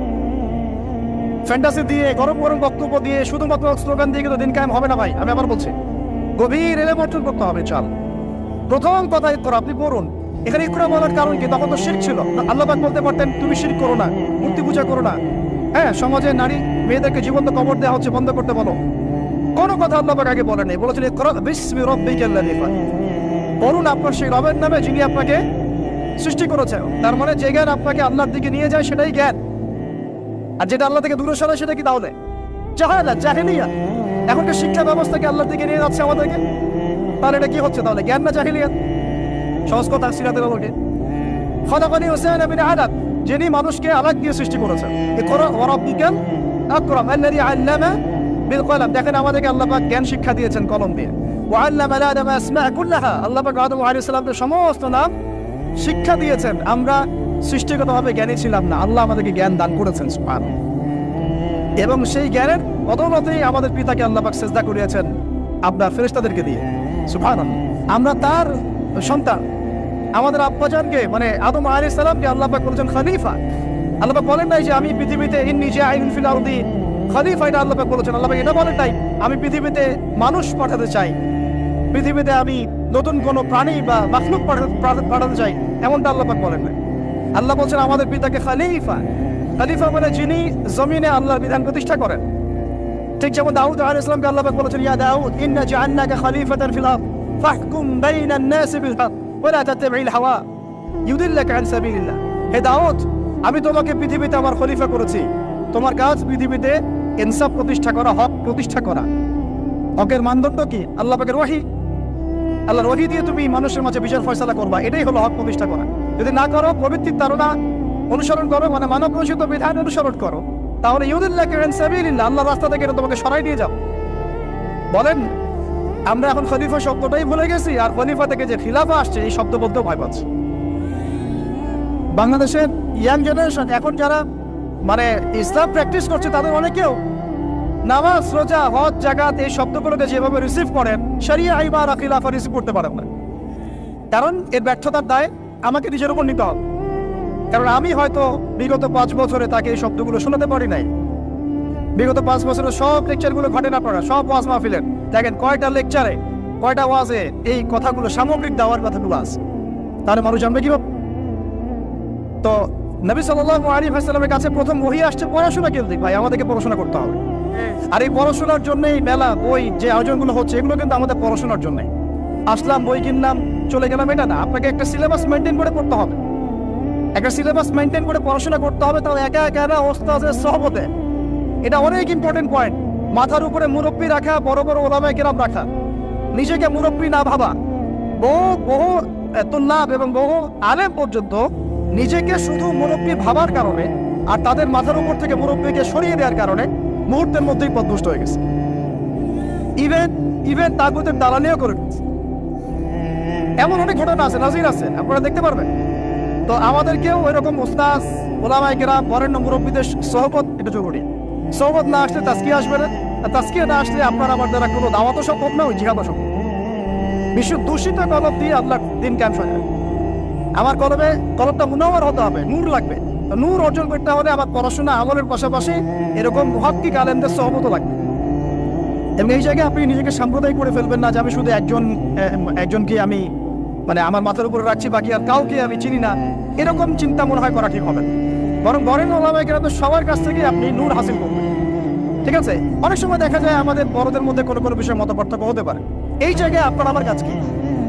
ফ্যান্টাসি দিয়ে, গরম গরম বক্তব্য দিয়ে, শুধুমাত্র স্লোগান দিয়ে কিন্তু দিন কায়েম হবে না ভাই। আমি আবার বলছি, গভীর এলেম অর্জন করতে হবে। চল, প্রথম কথা ইকরা, আপনি পড়ুন। এখানে ইকরা বলার কারণ কি? তখন তো শিরক ছিল। আল্লাহ পাক বলতে পারতেন তুমি শিরক করো না, মূর্তি পূজা করো না। হ্যাঁ, সমাজে নারী মেয়েদেরকে জীবন্ত কবর দেওয়া হচ্ছে, বন্ধ করতে বলো। কোনো কথা আল্লাহ পাক আগে বলেনি, বলেছেন ইকরা বিসমি রাব্বিকাল্লাযী খালাক। পড়ুন আপনার সেই রবের নামে যিনি আপনাকে সৃষ্টি করেছে। তার মানে যে জ্ঞান আপনাকে আল্লাহর দিকে নিয়ে যায় সেটাই জ্ঞান, আর যেটা আল্লাহ থেকে দূরে সরায় সেটা কি? তাহলে জাহালাত, জাহেলিয়া। এখনকার শিক্ষা ব্যবস্থাকে আল্লাহর দিকে নিয়ে যাচ্ছে আমাদেরকে, তাহলে এটা কি হচ্ছে? তাহলে জ্ঞান না জাহেলিয়াত? সহজ কথা, সিরাতের আলোকে খলাকানি হুসাইন বিন আলাক, যিনি মানুষকে আলাক দিয়ে সৃষ্টি করেছেন। ইকরা ওয়া রাব্বিকাল আকরাম আল্লাযী আল্লামা বিল কলম। দেখেন আমাদেরকে আল্লাহ পাক জ্ঞান শিক্ষা দিয়েছেন কলম দিয়ে। ওয়া আল্লামা আদama আসমা কুল্লাহা, আল্লাহ পাক আদম আলাইহিস সালামকে সমস্ত নাম শিক্ষা দিয়েছেন। আমরা সৃষ্টিগতভাবে জ্ঞানী ছিলাম না, আল্লাহ আমাদেরকে জ্ঞান দান করেছেন সুবহানাল্লাহ। এবং সেই জ্ঞানের বদৌলতেই আমাদের পিতাকে আল্লাহ পাক সিজদা করিয়েছেন আপনার ফেরেশতাদেরকে দিয়ে সুবহানাল্লাহ। আমরা তার সন্তান। আমাদের আব্বাজানকে মানে আদম আলাইহিস সালামকে আল্লাহ পাক বলেছেন খলিফা। আল্লাহ পাক বলেন নাই যে আমি পৃথিবীতে ইন্নী জাইলুন ফিল আরদি খলিফা, এটা আল্লাহ পাক বলেছেন। আল্লাহ পাক এটা বলেন নাই আমি পৃথিবীতে মানুষ পাঠাতে চাই, পৃথিবীতে আমি নতুন কোনো প্রাণী বা মাখলুক পাঠাতে চাই, এমনটা আল্লাহ পাক বলেন নাই। আল্লাহ বলছেন আমাদের পিতাকে খলিফা। খলিফা মানে যিনি জমিনে আল্লাহর বিধান প্রতিষ্ঠা করেন। ঠিক যেমন দাউদ আলাইহিস সালামকে আল্লাহ পাক বলেছেন ইয়া দাউদ ইন্না জাআলনাকা খলিফাতান ফিল আরদ ফাহকুম বাইনান নাসি বিল হক ওয়া লা তাত্তাবি'ল হাওয়া ইউদিল্লাকা আন সাবিলিল্লাহ। হে দাউদ, আমি তোমাকে পৃথিবীতে আমার খলিফা করেছি, তোমার কাজ পৃথিবীতে ইনসাফ প্রতিষ্ঠা করা, হক প্রতিষ্ঠা করা। হকের মানদণ্ড কি? আল্লাহ পাকের ওহী। আল্লাহর ওহী দিয়ে তুমি মানুষের মাঝে বিচার ফয়সালা করবা, এটাই হলো হক প্রতিষ্ঠা করা। যদি না করো, প্রবৃত্তির তাড়না অনুসরণ করো, মানে মানব রচিত বিধান অনুসরণ করো, তাহলে ইউদিল্লাকা আন সাবিলিল্লাহ, আল্লাহর রাস্তা থেকে এটা তোমাকে সরাই নিয়ে যাও। বলেন আমরা এখন খলিফা শব্দটাই ভুলে গেছি, আর খলিফা থেকে যে খিলাফা আসছে এই শব্দ বলতেও ভয় পাচ্ছি। বাংলাদেশের ইয়াং জেনারেশন এখন যারা মানে ইসলাম প্র্যাকটিস করছে তাদের অনেকেও নামাজ, রোজা, হজ, জাকাত এই শব্দগুলোকে যেভাবে রিসিভ করেন, শরিয়া, ইবাদত, খিলাফা রিসিভ করতে পারেন না। কারণ এর ব্যর্থতার দায় আমাকে নিজের উপর নিতে হবে। কারণ আমি হয়তো বিগত 5 বছরে তাকে এই শব্দগুলো শোনাতে পারি নাই। বিগত 5 বছরে সব লেকচারগুলো ঘটে না পড়া, সব ওয়াজ মাহফিলের দেখেন কয়টা লেকচারে, কয়টা ওয়াজে এই কথাগুলো, সামগ্রিক দাওয়ার কথাগুলো আছে। তাহলে মানুষ জানবে কিভাবে? তো নবী সাল্লাল্লাহু আলাইহি ওয়াসাল্লামের কাছে প্রথম ওহী আসছে পড়াশোনা কেন্দ্রিক। ভাই আমাদেরকে পড়াশোনা করতে হবে, আর এই পড়াশোনার জন্য এই মেলা, বই, যে আয়োজনগুলো হচ্ছে এগুলো কিন্তু আমাদের পড়াশোনার জন্য। আসলাম, বই কিনলাম, চলে গেলাম, এটা না। আপনাকে একটা সিলেবাস মেনটেন করে পড়তে হবে, একটা সিলেবাস মেনটেন করে পড়াশোনা করতে হবে। তাও একা একা না, ওস্তাদের সহবতে। এটা অনেক ইম্পর্টেন্ট পয়েন্ট। মাথার উপরে মুরব্বী রাখা, বড় বড় ওলামায়ে কেরাম রাখা, নিজেকে মুরব্বী না ভাবা। বহু তুল্লাব এবং বহু আলেম পর্যন্ত নিজেকে শুধু মুরব্বী ভাবার কারণে আর তাদের মাথার উপর থেকে মুরব্বীকে সরিয়ে দেওয়ার কারণে মুহূর্তের মধ্যেই পথভ্রষ্ট হয়ে গেছে। ইভেন তাগুতের দালালিও করে ফেলছে। এমন অনেক ঘটনা আছে, নাজির আছে, আপনারা দেখতে পারবেন। তো আমাদেরকেও ওইরকম উস্তাদ, ওলামায়ে কেরাম, বরেণ্য মুরব্বীদের সহবত এটা জরুরি। সহবত না আসলে তাজকিয়া আসবে না, আর তাজকিয়া না আসলে আপনার আমার দ্বারা কোনো দাওয়াতও সম্ভব না, ওই জিহাদও সম্ভব। বিশ্ব দূষিত কলব দিয়ে আল্লাহ দিন কায়েম হয়। আমার কলবটা মুনাওয়ার হতে হবে, নূর লাগবে। নূর অর্জন করতে হলে আমার পড়াশোনা আমলের পাশাপাশি এরকম মুহাক্কিক আলেমদের সহবতও লাগবে। এবং এই জায়গায় আপনি নিজেকে সাম্প্রদায়িক করে ফেলবেন না যে আমি শুধু একজনকে আমি মানে আমার মাথার উপরে রাখছি, বাকি আর কাউকে আমি চিনি না। এরকম চিন্তা মনে হয় করা ঠিক হবে। বরং বরেণ্য ওলামায়ে কেরাম সবার কাছ থেকে আপনি নূর হাসিল করবেন। ঠিক আছে? অনেক সময় দেখা যায় আমাদের বড়দের মধ্যে কোনো কোনো বিষয়ে মতপার্থক্য হতে পারে। এই জায়গায় আপনার আমার কাজ কি?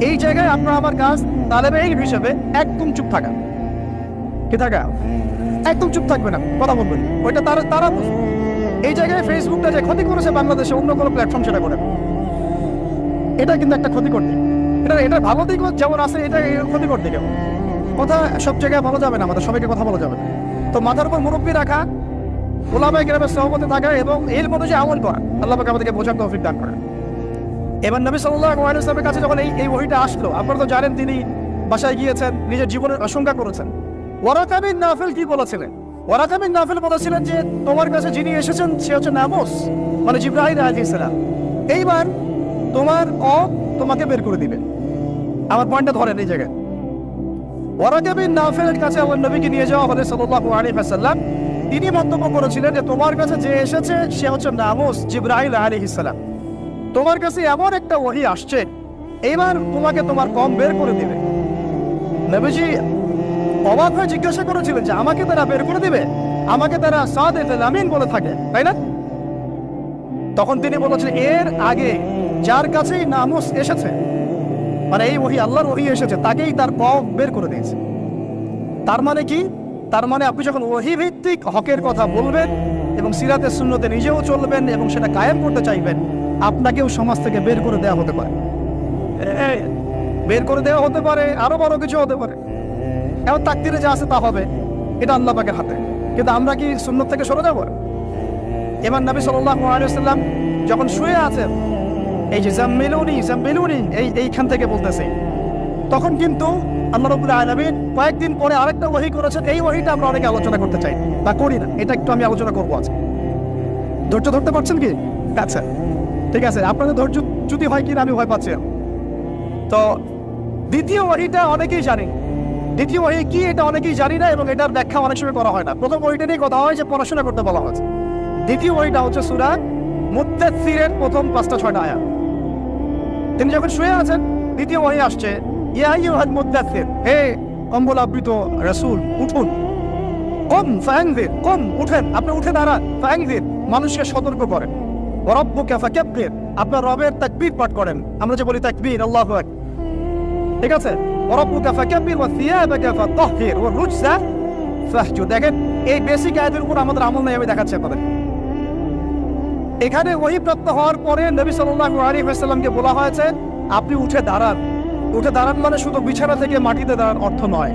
এই জায়গায় আপনার আমার কাজ তালেবে ইলম হিসেবে একদম চুপ থাকা। কি থাকা, একদম চুপ থাকবে না, কথা বলবেন। ওইটা তারা বুঝবে। এই জায়গায় ফেসবুকটা যে ক্ষতি করেছে বাংলাদেশে, অন্য কোনো প্ল্যাটফর্ম সেটা করে, এটা কিন্তু একটা ক্ষতি করতে, এটা ভালো দিক যেমন আছে, এটা ক্ষতি করতে কেউ কথা সব জায়গায় বলা যাবে না, আমাদের সবাইকে কথা বলা যাবে না। তো মাথার উপর মুরব্বী রাখা, ওলামায়ে কেরামের সহমতে থাকা এবং এর মধ্যে যে আমল করা, আল্লাহ পাক আমাদেরকে বোঝার তৌফিক দান করেন। এবার নবী সাল্লাল্লাহু আলাইহি ওয়াসাল্লামের কাছে যখন এই ওহীটা আসলো, আপনারা তো জানেন তিনি বাসায় গিয়েছেন, নিজের জীবনের আশঙ্কা করেছেন। ওয়ারাকা বিন নাফিল কি বলেছিলেন? ওয়ারাকা বিন নাফিল বলেছিলেন যে তোমার কাছে যিনি এসেছেন সে হচ্ছে নামুস, মানে জিবরাইল আলাইহিস সালাম। এইবার তোমার তোমাকে বের করে দিবে। আমার পয়েন্টটা ধরেন এই জায়গায়। ওয়ারাকা বিন নাফিলের কাছে আমার নবীকে নিয়ে যাওয়া হলে সাল্লাল্লাহু আলাইহি ওয়াসাল্লাম, তিনি মন্তব্য করেছিলেন যে তোমার কাছে যে এসেছে সে হচ্ছে নামুস, জিবরাইল আলাইহিস সালাম। তোমার কাছে এমন একটা ওহী আসছে, এইবার তোমাকে তোমার কম বের করে দিবে। নবীজি অবাক হয়ে জিজ্ঞাসা করেছিলেন যে আমাকে তারা বের করে দিবে? আমাকে তারা সাদিকুল আমিন বলে থাকে, তাই না? তখন তিনি বলেছিলেন এর আগে যার কাছেই নামুস এসেছে, মানে এই ওহী আল্লাহর ওহী এসেছে, তাকেই তার কম বের করে দিয়েছে। তার মানে কি? তার মানে আপনি যখন ওহী ভিত্তিক হকের কথা বলবেন এবং সিরাতে সুন্নতে নিজেও চলবেন এবং সেটা কায়েম করতে চাইবেন, আপনাকেও সমাজ থেকে বের করে দেওয়া হতে পারে। বের করে দেওয়া হতে পারে, আরো বড় কিছু হতে পারে। এখন তাকদিরে যা আছে তা হবে, এটা আল্লাহ পাকের হাতে। কিন্তু আমরা কি সুন্নত থেকে সরে যাব? এবার নবী সাল্লাল্লাহু আলাইহি ওয়াসাল্লাম যখন শুয়ে আছেন, এই যে জাম্মিলুনি জাম্মিলুনি এইখান থেকে বলতেছে, তখন কিন্তু আল্লাহ রাব্বুল আলামিন কয়েকদিন পরে আরেকটা ওহী করেছেন। এই ওহীটা আমরা অনেকে আলোচনা করতে চাই বা করি না, এটা একটু আমি আলোচনা করবো আজকে। ধৈর্য ধরতে পারছেন কি? আচ্ছা ঠিক আছে, আপনাদের ধৈর্য যদি হয় কিনা আমি ভয় পাচ্ছি। তো দ্বিতীয় ওহীটা অনেকেই জানি, দ্বিতীয় ওহী কি এটা অনেকেই জানি না এবং এটার ব্যাখ্যা অনেক সময় করা হয় না। প্রথম ওহীটা নিয়ে কথা হয় যে পড়াশোনা করতে বলা হয়েছে। দ্বিতীয় ওহীটা হচ্ছে সূরা মুদ্দাসসিরের প্রথম 5-6 আয়াত। তিনি যখন শুয়ে আছেন, দ্বিতীয় ওহী আসছে, ইয়া আইয়ুহাল মুদ্দাসসির, হে কম্বল আবৃত রাসূল, উঠুন। কম ফাআনযির, কম উঠেন, আপনি উঠে দাঁড়ান। ফাআনযির, মানুষকে সতর্ক করেন। ওয়া রাব্বুকা ফাকাব্বির, আপনার রবের তাকবীর পাঠ করেন। আমরা যে বলি তাকবীর, আল্লাহু আকবার, ঠিক আছে? ওয়া রাব্বুকা ফাকাব্বির ওয়া সিয়াবাকা ফাতাহহির ওয়া রুজসা ফাহজুর। দেখেন এই বেসিক আয়াতের উপর আমাদের আমল নাই, আমি দেখাচ্ছি আপনাদের। এখানে ওহী প্রাপ্ত হওয়ার পরে নবী সাল্লাল্লাহু আলাইহি ওয়াসাল্লামকে বলা হয়েছে আপনি উঠে দাঁড়ান। উঠে দাঁড়ান মানে শুধু বিছানা থেকে মাটিতে দাঁড়ান অর্থ নয়।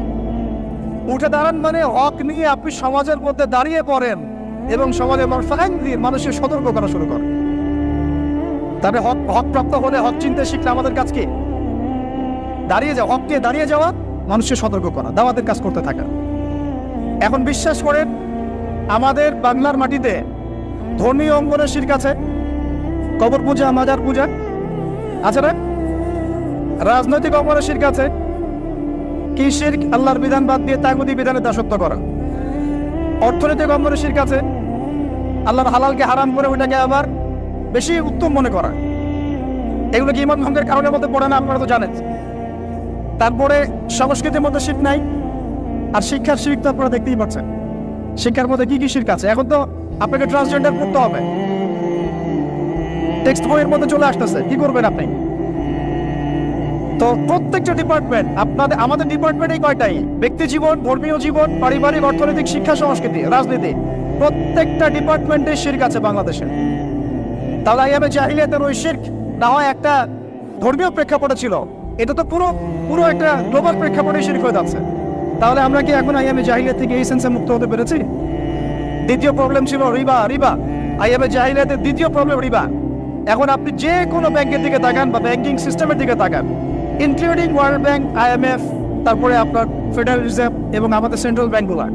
উঠে দাঁড়ান মানে হক নিয়ে আপনি সমাজের মধ্যে দাঁড়িয়ে পড়েন এবং সমাজের মানুষের সতর্ক করা শুরু করেন। তবে হক প্রাপ্ত হলে হক চিনতে শিখলে আমাদের কাজ কি? দাঁড়িয়ে যাওয়া, হক নিয়ে দাঁড়িয়ে যাওয়া, মানুষের সতর্ক করা, দাওয়াতের কাজ করতে থাকা। এখন বিশ্বাস করেন আমাদের বাংলার মাটিতে ধর্মীয় অঙ্গনে শিরক আছে, কবর পূজা, মাজার পূজা আছে না? রাজনৈতিক অঙ্গনে শিরক আছে। কি শিরক? আল্লাহর বিধান বাদ দিয়ে তাগুতি বিধানে দাসত্ব করা। অর্থনৈতিক অঙ্গনে শিরক আছে, আল্লাহর হালালকে হারাম করে ওইটাকে আবার বেশি উত্তম মনে করা। এগুলো কি ঈমান ভঙ্গের কারণের মধ্যে পড়ে না? আপনারা তো জানেন। তারপরে সংস্কৃতির মধ্যে শিরক নাই, আর শিক্ষার শিরক তো আপনারা দেখতেই পাচ্ছেন। শিক্ষার মধ্যে কি কি শিরক আছে? এখন তো আপনাকে ট্রান্সজেন্ডার করতে হবে, টেক্সট বইয়ের মধ্যে চলে আসতেছে, কি করবেন আপনি? তো প্রত্যেকটা ডিপার্টমেন্ট, আমাদের ডিপার্টমেন্ট এই কয়টাই, ব্যক্তি জীবন, ধর্মীয় জীবন, পারিবারিক, অর্থনৈতিক, শিক্ষা, সংস্কৃতি, রাজনীতি, প্রত্যেকটা ডিপার্টমেন্টে শিরক আছে বাংলাদেশে। তাহলে আইয়ামে জাহিলিয়াতের ওই শিরক না হয় একটা ধর্মীয় প্রেক্ষাপটে ছিল, এটা তো পুরো একটা গ্লোবাল প্রেক্ষাপটে শিরক হয়ে যাচ্ছে। তাহলে আমরা কি এখন আইয়ামে জাহিলিয়াত থেকে এই সেন্সে মুক্ত হতে পেরেছি? দ্বিতীয় প্রবলেম ছিল রিবা। আইয়ামে জাহিলিয়াতের দ্বিতীয় প্রবলেম রিবা। এখন আপনি যে কোনো ব্যাংকের দিকে তাকান বা ব্যাংকিং সিস্টেমের দিকে তাকান, ইনক্লুডিং ওয়ার্ল্ড ব্যাংক, IMF, তারপরে আপনার ফেডারেল রিজার্ভ এবং আমাদের সেন্ট্রাল ব্যাংকগুলো।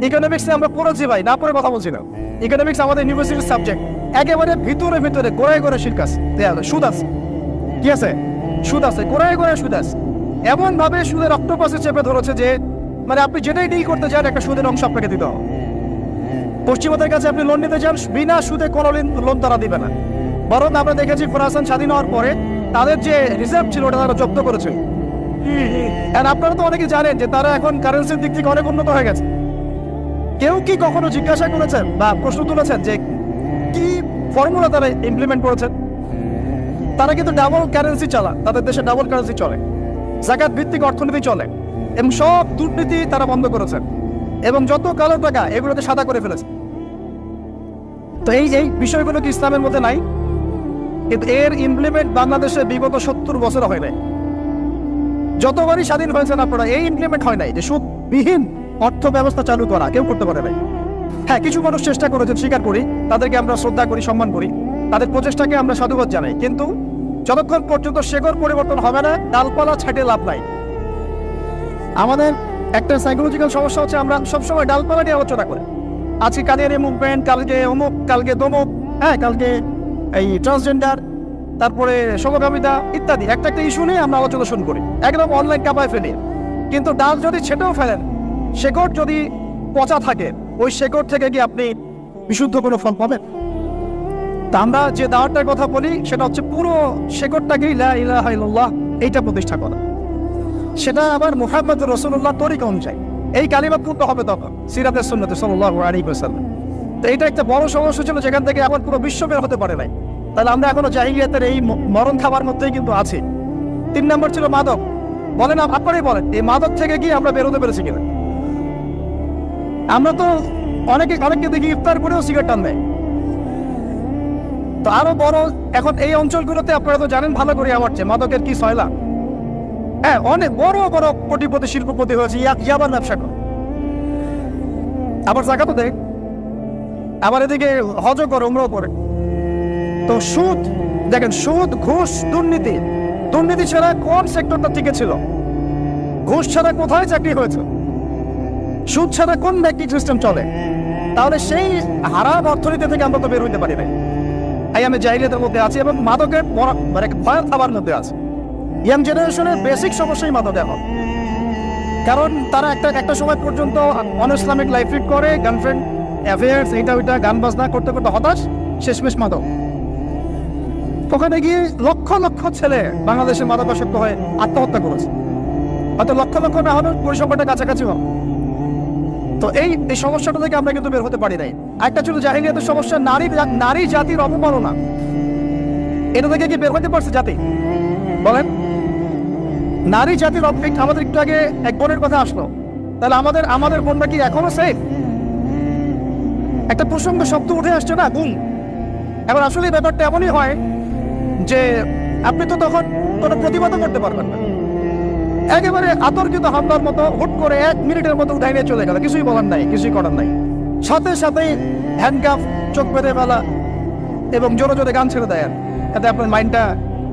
ইকোনমিক্সে আমরা পড়েছি ভাই, না পড়ে কথা বলছি না। ইকোনমিক্স আমাদের ইউনিভার্সিটির সাবজেক্ট। একেবারে ভিতরে গোড়ায় সুদ আছে, সুদ আছে। কি আছে? সুদ আছে, গোড়ায় সুদ আছে। এমন ভাবে সুদের অক্টোপাসে চেপে ধরেছে যে মানে আপনি যেটাই ডিল করতে চান একটা সুদের অংশ আপনাকে দিতে হবে। পশ্চিমাদের কাছে আপনি লোন নিতে চান, বিনা সুদে কোনো লোন তারা দিবে না। বরং আমরা দেখেছি খোরাসান স্বাধীন হওয়ার পরে তাদের যে রিজার্ভ ছিল ওটা তারা জব্দ করেছে। আর আপনারা তো অনেকে জানেন যে তারা এখন কারেন্সির দিক থেকে অনেক উন্নত হয়ে গেছে। কেউ কি কখনো জিজ্ঞাসা করেছেন বা প্রশ্ন তুলেছেন যে কি ফর্মুলা তারা ইমপ্লিমেন্ট করেছেন? তারা কিন্তু ডাবল কারেন্সি চালান, তাদের দেশে ডাবল কারেন্সি চলে, জাকাত ভিত্তিক অর্থনীতি চলে এবং সব দুর্নীতি তারা বন্ধ করেছেন। এবং যত কালো টাকা এগুলোকে সাদা করে ফেলেছে। তো এই এই বিষয়গুলো কি ইসলামের মধ্যে নাই? কিন্তু এর ইমপ্লিমেন্ট বাংলাদেশে বিগত 70 বছর হয় নাই। যতবারই স্বাধীন হয়েছেন আপনারা, এই ইমপ্লিমেন্ট হয় নাই যে সুদবিহীন অর্থ ব্যবস্থা চালু করা কেউ করতে পারে নাই। হ্যাঁ, কিছু মানুষ চেষ্টা করেছেন, স্বীকার করি, তাদেরকে আমরা শ্রদ্ধা করি, সম্মান করি, তাদের প্রচেষ্টাকে আমরা সাধুবাদ জানাই। কিন্তু যতক্ষণ পর্যন্ত শেকড় পরিবর্তন হবে না, ডালপালা ছাটে লাভ নাই। আমাদের একটা সাইকোলজিক্যাল সমস্যা হচ্ছে আমরা সবসময় ডালপালা নিয়ে আলোচনা করি। আজকে কাদিয়ানি মুভমেন্ট, কালকে অমুক, কালকে তমুক, হ্যাঁ কালকে এই ট্রান্সজেন্ডার, তারপরে সমকামিতা ইত্যাদি একটা একটা ইস্যু নিয়ে আমরা আলোচনা শুরু করি, একদম অনলাইন কাপায় ফেলি। কিন্তু ডাল যদি ছেটেও ফেলেন, শেকড় যদি পচা থাকে, ওই শেকড় থেকে কি আপনি বিশুদ্ধ কোনো ফল পাবেন? তা আমরা যে দাওয়াতটার কথা বলি সেটা হচ্ছে পুরো শেকড়টাকেই লা ইলাহা ইল্লাল্লাহ এইটা প্রতিষ্ঠা করা। সেটা আবার মুহাম্মদ রাসূলুল্লাহ তরিকা অনুযায়ী। এই কালিমা পূর্ণ হবে তখন সিরাতের সুন্নতে সাল্লাল্লাহু আলাইহি ওয়াসাল্লাম। তো এটা একটা বড় সমস্যা ছিল, যেখান থেকে আবার পুরো বিশ্ব বের হতে পারে নাই। তাহলে আমরা এখনো জাহিলিয়াতের এই মরণ খাবার মধ্যেই কিন্তু আছি। 3 নম্বর ছিল মাদক। বলেন, আপনারাই বলেন, এই মাদক থেকে কি আমরা বের হতে পেরেছি কিনা? আমরা তো অনেককে দেখি ইফতার করেও সিগারেট টান দেয়। তো আরো বড়, এখন এই অঞ্চলগুলোতে আপনারা তো জানেন ভালো করে আমার চেয়ে মাদকের কি সয়লা। হ্যাঁ, অনেক বড় বড় কোটিপতি শিল্পপতি হয়েছে ইয়াবার ব্যবসা করে, আবার জাকাতও দেয়, আবার এদিকে হজও করে, উমরাও করে। তো সুদ দেখেন, সুদ, ঘুষ, দুর্নীতি, দুর্নীতি ছাড়া কোন সেক্টরটা টিকে ছিল? ঘুষ ছাড়া কোথায় চাকরি হয়েছে? সুদ ছাড়া কোন ব্যাংকিং সিস্টেম চলে? তাহলে সেই হারাম অর্থনীতি থেকে আমরা তো বের হইতে পারি না। এই আমি জাহিলিয়াতের মধ্যে আছি এবং মাদকের মানে ভয়াল খাবার মধ্যে আছে। ইয়াং জেনারেশনের বেসিক সমস্যাই মাদক এখন। কারণ তারা একটা সময় পর্যন্ত অন ইসলামিক লাইফ লিড করে, গার্লফ্রেন্ড অ্যাফেয়ার্স, এইটা ওইটা, গান বাজনা করতে করতে হতাশ, শেষমেশ মাদক। ওখানে গিয়ে লক্ষ লক্ষ ছেলে বাংলাদেশের মাদকাসক্ত হয়ে আত্মহত্যা করেছে। হয়তো লক্ষ লক্ষ না হলেও পরিসংখ্যানটা কাছাকাছি হবে। তো এই সমস্যাটা থেকে আমরা কিন্তু বের হতে পারি নাই। একটা ছিল জাহিলিয়াতের সমস্যা, নারী জাতির অবমাননা। এটা থেকে কি বের হতে পারছে জাতি? বলেন, নারী জাতির অবজেক্ট। আমাদের একটু আগে এক বোনের কথা আসলো, তাহলে আমাদের বোনটা কি এখনো সেফ? একটা প্রসঙ্গ শব্দ উঠে আসছে না, গুণ। এখন আসলে ব্যাপারটা এমনই হয় যে আপনি তো তখন কোনো প্রতিবাদও করতে পারবেন না। একেবারে আতর্কিত হামলার মতো হুট করে 1 মিনিটের মতো উঠাই নিয়ে চলে গেল, কিছুই বলার নাই, কিছুই করার নাই। সাথে সাথেই হ্যান্ডকাফ, চোখ বেঁধে ফেলা এবং জোরে জোরে গান ছেড়ে দেয়, যাতে আপনার মাইন্ডটা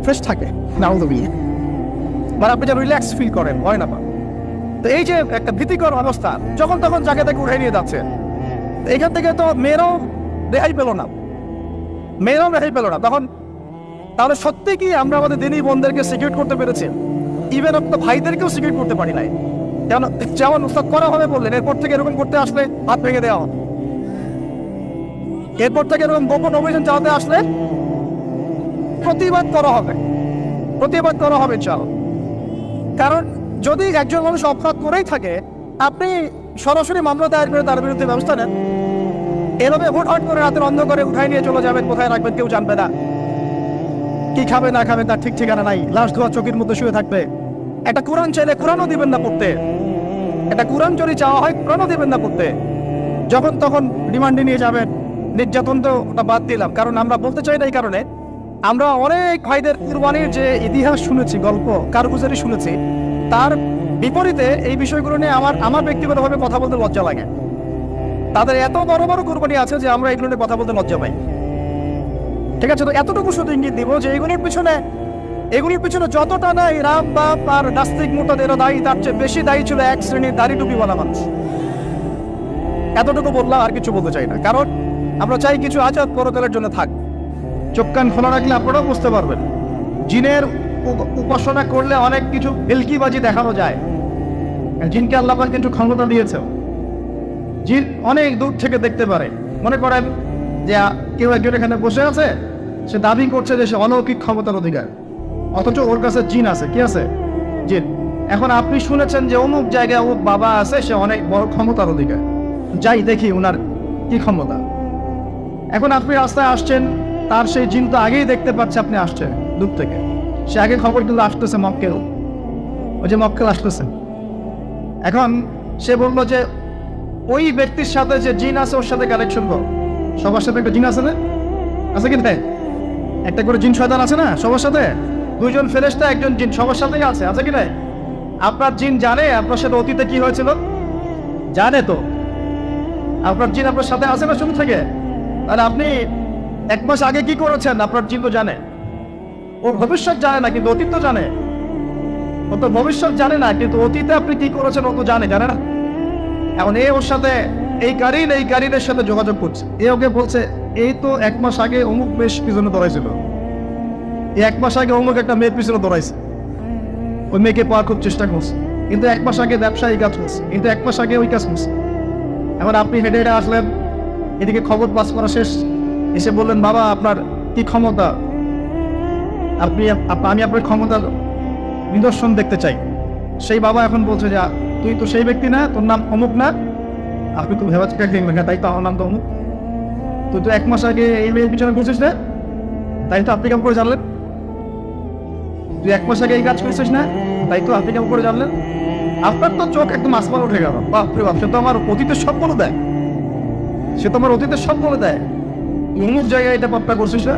ফ্রেশ থাকে, নাউযুবিল্লাহ, মানে আপনি যেন রিল্যাক্স ফিল করেন, হয় না? তো এই যে একটা ভীতিকর অবস্থা, যখন তখন জায়গা থেকে উঠে নিয়ে যাচ্ছে, এখান থেকে তো মেয়েরাও রেহাই পেল না। তখন তাহলে সত্যি কি আমরা আমাদের দিনী বোনদেরকে সিকিউর করতে পেরেছি? ইভেন আপনার ভাইদেরকেও সিকিউর করতে পারি নাই। যেমন উস্তাদ করা হবে বললেন, এরপর থেকে এরকম করতে আসলে হাত ভেঙে দেওয়া হবে। এরপর থেকে এরকম গোপন অভিযান চালাতে আসলে প্রতিবাদ করা হবে চল। কারণ যদি একজন মানুষ অপরাধ করেই থাকে, আপনি সরাসরি মামলা দায়ের করে তার বিরুদ্ধে ব্যবস্থা নেন। এভাবে হুটহাট করে রাতের অন্ধকারে উঠাই নিয়ে চলে যাবেন, কোথায় রাখবেন কেউ জানবে না, কি খাবে না খাবে তার ঠিক ঠিকানা নাই, লাশ ধোয়া চোখের মধ্যে শুয়ে থাকবে। একটা কোরআন চাইলে কোরআনও দিবেন না পড়তে, একটা কোরআন যদি চাওয়া হয় কোরআনও দিবেন না পড়তে। যখন তখন রিমান্ডে নিয়ে যাবেন। নির্যাতন তো ওটা বাদ দিলাম, কারণ আমরা বলতে চাই না, এই কারণে আমরা অনেক ভাইদের কুরবানির যে ইতিহাস শুনেছি, গল্প কারগুজারি শুনেছি, তার বিপরীতে এই বিষয়গুলো নিয়ে আমার ব্যক্তিগতভাবে কথা বলতে লজ্জা লাগে। তাদের এত বড় বড় কুরবানি আছে যে আমরা এগুলো নিয়ে কথা বলতে লজ্জা পাই। ঠিক আছে, তো এতটুকু শুধু ইঙ্গিত দিব যে এগুলির পিছনে যতটা না এই রাম বাপ আর নাস্তিক মোর্তাদেরও দায়ী, তার চেয়ে বেশি দায়ী ছিল এক শ্রেণীর দাড়ি টুপিওয়ালা মানুষ। এতটুকু বললাম, আর কিছু বলতে চাই না। কারণ আমরা চাই কিছু আজাদ পরকালের জন্য থাক। চোখ কান খোলা রাখলে আপনারাও বুঝতে পারবেন, জিনের উপাসনা করলে অনেক কিছু ভেলকিবাজি দেখানো যায়। জিনকে আল্লাহ পাক কিন্তু ক্ষমতা দিয়েছে, জিন অনেক দূর থেকে দেখতে পারে। মনে করেন যে কেউ একজন এখানে বসে আছে, সে দাবি করছে যে সে অলৌকিক ক্ষমতার অধিকার, অথচ ওর কাছে জিন আছে। কি আছে? জিন। এখন আপনি শুনেছেন যে অমুক জায়গায় অমুক বাবা আছে, সে অনেক বড় ক্ষমতার অধিকার, যাই দেখি ওনার কি ক্ষমতা। এখন আপনি রাস্তায় আসছেন, তার সেই জিন তো আগেই দেখতে পাচ্ছে আপনি আসছেন দূর থেকে, সে আগে খবর কিন্তু আসতেছে মক্কেল, ওই যে মক্কেল আসতেছে। এখন সে বললো যে ওই ব্যক্তির সাথে যে জিন আছে ওর সাথে কানেকশন করো। সবার সাথে একটা জিন আছে না, আছে কি তাই? একটা করে জিন শয়তান আছে না সবার সাথে, দুইজন ফেরেশতা একজন জিন সবার সাথেই আছে, আছে কি নাই? আপনার জিন জানে আপনার সাথে অতীতে কি হয়েছিল? জানে তো। আপনার জিন আপনার সাথে আছে না শুরু থেকে? তাহলে আপনি 1 মাস আগে কি করেছেন আপনার জিন তো জানে। ও ভবিষ্যৎ জানে না কিন্তু অতীত তো জানে। ও তো ভবিষ্যৎ জানে না কিন্তু অতীতে আপনি কি করেছেন ও তো জানে না? এখন এ ওর সাথে এই কারিনের সাথে যোগাযোগ করছে। এ ওকে বলছে এই তো 1 মাস আগে অমুক মেয়ের পিছনে দৌড়াইছিল, এই 1 মাস আগে অমুক একটা মেয়ের পিছনে দৌড়াইছে, ওই মেয়েকে পাওয়ার খুব চেষ্টা করছে, কিন্তু 1 মাস আগে ব্যবসায়ী কাজ করছে, কিন্তু 1 মাস আগে ওই কাজ করছে। এখন আপনি হেঁটে হেঁটে আসলেন, এদিকে খবর পাস করা শেষ, এসে বললেন বাবা আপনার কি ক্ষমতা, আমি আপনার ক্ষমতার নিদর্শন দেখতে চাই। সেই বাবা এখন বলছে যে তুই তো সেই ব্যক্তি না, তোর নাম অমুক না, আপনি তো ভেবাচিকা দেখবেন, তাই তো আমার নাম তো অমুক, তুই তো 1 মাস আগে এই মেয়ের পিছনে ঘুরছিস না, তাই তো আপনি কেমন করে জানলেন? তুই 1 মাস আগে এই কাজ করছিস না, তাই তো আপনি কেমন করে জানলেন? আপনার তো চোখ একদম আসমান উঠে গেল, বাপরে বাপ, সে তো আমার অতীতের সব বলে দেয়, সে তো আমার অতীতের সব বলে দেয়। অমুক জায়গায় এটা পাপ্পা করছিস না,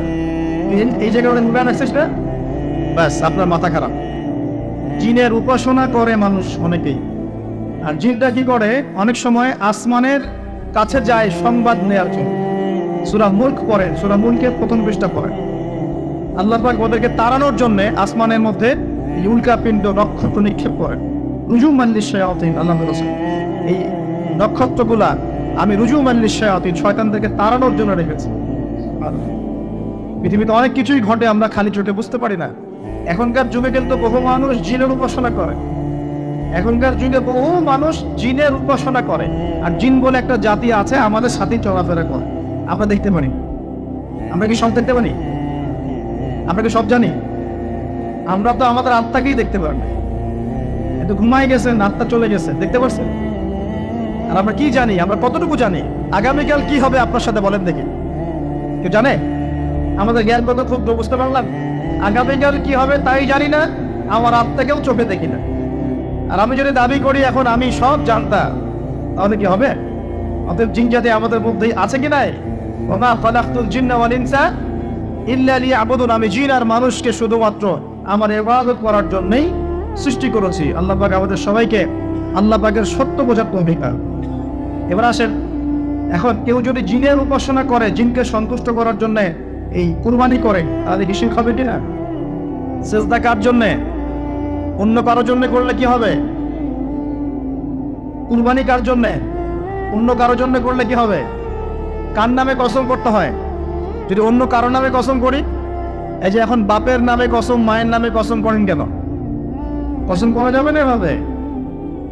এই জায়গায় নুরান আসছিস না, ব্যাস আপনার মাথা খারাপ। জিনের উপাসনা করে মানুষ অনেকেই, আর জিনটা কি করে অনেক সময় আসমানের কাছে যায় সংবাদ নেওয়ার জন্য। সূরা মুলক পড়েন, সূরা মুলকের প্রথম পৃষ্ঠা পড়েন। আল্লাহ পাক ওদেরকে তাড়ানোর জন্য আসমানের মধ্যে উল্কাপিণ্ড নক্ষত্র নিক্ষেপ করেন। রুজুমান লিশ-শায়াতিন, আল্লাহ বলেছেন এই নক্ষত্রগুলা আমি রুজুমান লিশ-শায়াতিন, শয়তানদেরকে তাড়ানোর জন্য রেখেছি। পৃথিবীতে অনেক কিছুই ঘটে আমরা খালি চোখে বুঝতে পারি না। এখনকার যুগে কিন্তু বহু মানুষ জিনের উপাসনা করে, এখনকার যুগে বহু মানুষ জিনের উপাসনা করে, আর জিন বলে একটা জাতি আছে আমাদের সাথে চলাফেরা করে, আমরা দেখতে পারি। আমরা কি সব দেখতে পারি? আমরা কি সব জানি? আমরা তো আমাদের আত্মাকেই দেখতে পারি না, এত ঘুমাই গেছেন, আত্মা চলে গেছে, দেখতে পাচ্ছেন? আর আমরা কি জানি? আমরা কতটুকু জানি আগামীকাল কি হবে আপনার সাথে, বলেন দেখি, কেউ জানে? আমাদের জ্ঞান কত খুব বুঝতে পারলাম, আগামীকাল কি হবে তাই জানি না, আমার আত্মাকেও চোখে দেখি না। আর আমি যদি দাবি করি এখন আমি সব জানতাম, তাহলে কি হবে? অতএব জিন জাতি আমাদের মধ্যেই আছে কি নাই? ওমা খালাকতুল জিন্না ওয়াল ইনসা ইল্লা লিয়াবুদুন, আমি জিন আর মানুষকে শুধুমাত্র আমার ইবাদত করার জন্যই সৃষ্টি করেছি। আল্লাহ পাক আমাদের সবাইকে আল্লাহ পাকের সত্য বোঝার তৌফিক দান। এবার আসেন, এখন কেউ যদি জিনের উপাসনা করে, জিনকে সন্তুষ্ট করার জন্য এই কুরবানি করে, তাহলে কি শিরক হবে কিনা? সিজদা কার জন্যে? অন্য কারোর জন্য করলে কি হবে? কুরবানি কার জন্যে? অন্য কারোর জন্য করলে কি হবে? কার নামে কসম করতে হয়? যদি অন্য কারো নামে কসম করি, এই যে এখন বাপের নামে কসম, মায়ের নামে কসম করেন কেন? কসম করা যাবে না এভাবে।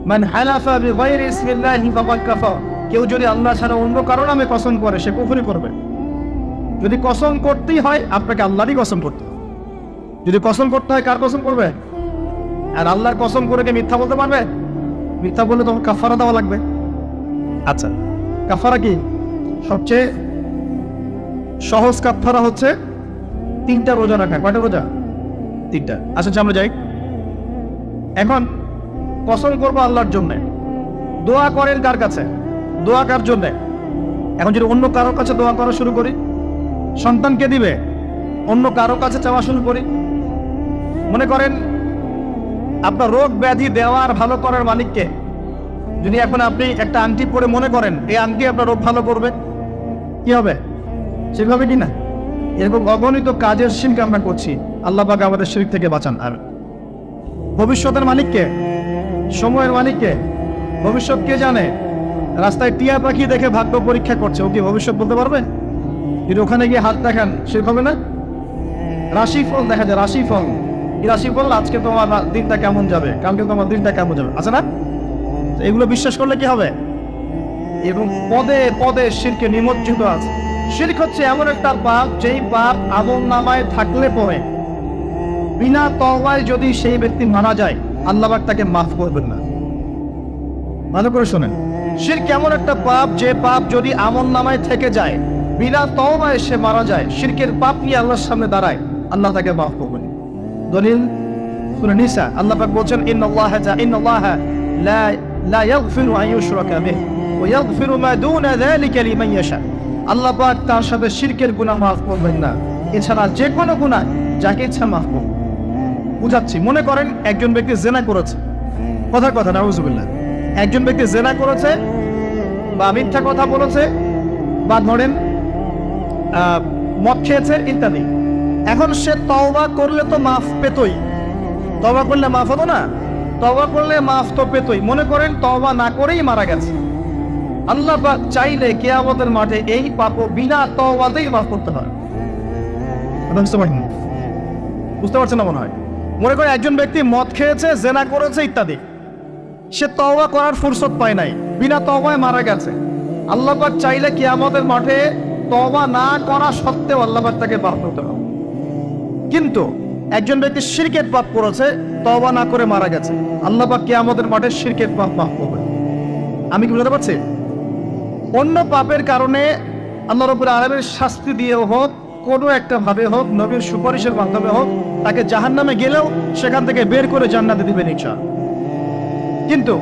মান হালাফা বিগাইরি ইসমিল্লাহি ফাকাদ কাফার, কেউ যদি আল্লাহ ছাড়া অন্য কারো নামে কসম করে সে কুফরি করবে। যদি কসম করতেই হয় আপনাকে আল্লাহরই কসম করতে হবে। যদি কসম করতে হয় কার কসম করবে? আর আল্লাহর কসম করে কি মিথ্যা বলতে পারবে? মিথ্যা বললে তখন কাফারা দেওয়া লাগবে। আচ্ছা, কাফারা কি? সবচেয়ে সহজ কাফারা হচ্ছে 3টা রোজা রাখা। কয়টা রোজা? 3টা। আচ্ছা আমরা যাই। এখন কসম করবো আল্লাহর জন্য, দোয়া করেন কার কাছে? দোয়া কার জন্যে? এখন যদি অন্য কারোর কাছে দোয়া করা শুরু করি, সন্তানকে দিবে, অন্য কারো কাছে চাওয়া শুরু করি, মনে করেন আপনার রোগ ব্যাধি দেওয়ার ভালো করার মালিককে যদি এখন আপনি একটা আংটি পরে মনে করেন এই আংটি আপনার রোগ ভালো করবে, কি হবে? সেভাবে কি না? এরকম অগণিত কাজের শিরক আমরা করছি। আল্লাহ পাক আমাদের শিরক থেকে বাঁচান। আর ভবিষ্যতের মালিককে, সময়ের মালিককে, ভবিষ্যৎ কে জানে? রাস্তায় টিয়া পাখি দেখে ভাগ্য পরীক্ষা করছে, ও কি ভবিষ্যৎ বলতে পারবে? যদি ওখানে গিয়ে হাত দেখান শিরক হবে না? রাশিফল দেখা যায়, রাশিফল, এই রাশিফল আজকে তোমার দিনটা কেমন যাবে, কালকে তোমার দিনটা কেমন যাবে, আছে না? এগুলো বিশ্বাস করলে কি হবে? এবং পদে পদে শিরকে নিমজ্জিত আছে। শিরক হচ্ছে এমন একটা পাপ, যেই পাপ আমলনামায় থাকলে পরে বিনা তওবায় যদি সেই ব্যক্তি মারা যায়, আল্লাহ পাক তাকে মাফ করবেন না। ভালো করে শোনেন, শিরক এমন একটা পাপ, যে পাপ যদি আমলনামায় থেকে যায়, বিনা তওবায় সে মারা যায়, শিরকের পাপ নিয়ে আল্লাহর সামনে দাঁড়ায়, আল্লাহ তাকে মাফ করবেন। দলিল সূরা নিসা, আল্লাহ পাক বলেন ইন্নাল্লাহা লা ইয়াগফিরু আন ইউশরাকা বিহি ওয়া ওয়াগফিরু মা দুনা যালিকা লিমান ইয়াশা। আল্লাহ পাক তার সাথে শিরকের গুনাহ মাফ করবেন না, এছাড়া যে কোনো গুনাহ যাকে ইচ্ছা মাফ করবেন। বুঝাচ্ছি, মনে করেন একজন ব্যক্তি জিনা করেছে, কথার কথা নাউযুবিল্লাহ, একজন ব্যক্তি জিনা করেছে বা মিথ্যা কথা বলেছে বা ধরেন মদ খেয়েছে ইত্যাদি। এখন সে তওবা করলে তো মাফ পেতই, তওবা করলে মাফ হতো না? তওবা করলে মাফ তো পেতই। মনে করেন তওবা না করেই মারা গেছে, আল্লাহ পাক চাইলে কিয়ামতের মাঠে এই পাপ বিনা তওবাতেই মাফ করতে হয়। বুঝতে পারছেন না মনে হয়? মনে করেন একজন ব্যক্তি মদ খেয়েছে, জিনা করেছে ইত্যাদি, সে তওবা করার ফুরসত পায় নাই, বিনা তওবায় মারা গেছে। আল্লাহ পাক চাইলে কিয়ামতের মাঠে তওবা না করা সত্ত্বেও আল্লাহ পাক তাকে মাফ করতে হবে। কিন্তু একজন ব্যক্তি শিরকের পাপ করেছে, তওবা না করে মারা গেছে, আল্লাহ পাক কিয়ামতের মাঠে শিরকের পাপ মাফ করবে। আমি কি বুঝতে পারছি? অন্য পাপের কারণে আল্লাহ রাব্বুল আলামিন শাস্তি দিয়ে হোক, কোনো একটা ভাবে হোক, নবীর সুপারিশের মাধ্যমে হোক, তাকে জাহান্নামে গেলেও সেখান থেকে বের করে জান্নাতে দিবেন ইনশাআল্লাহ। কিন্তু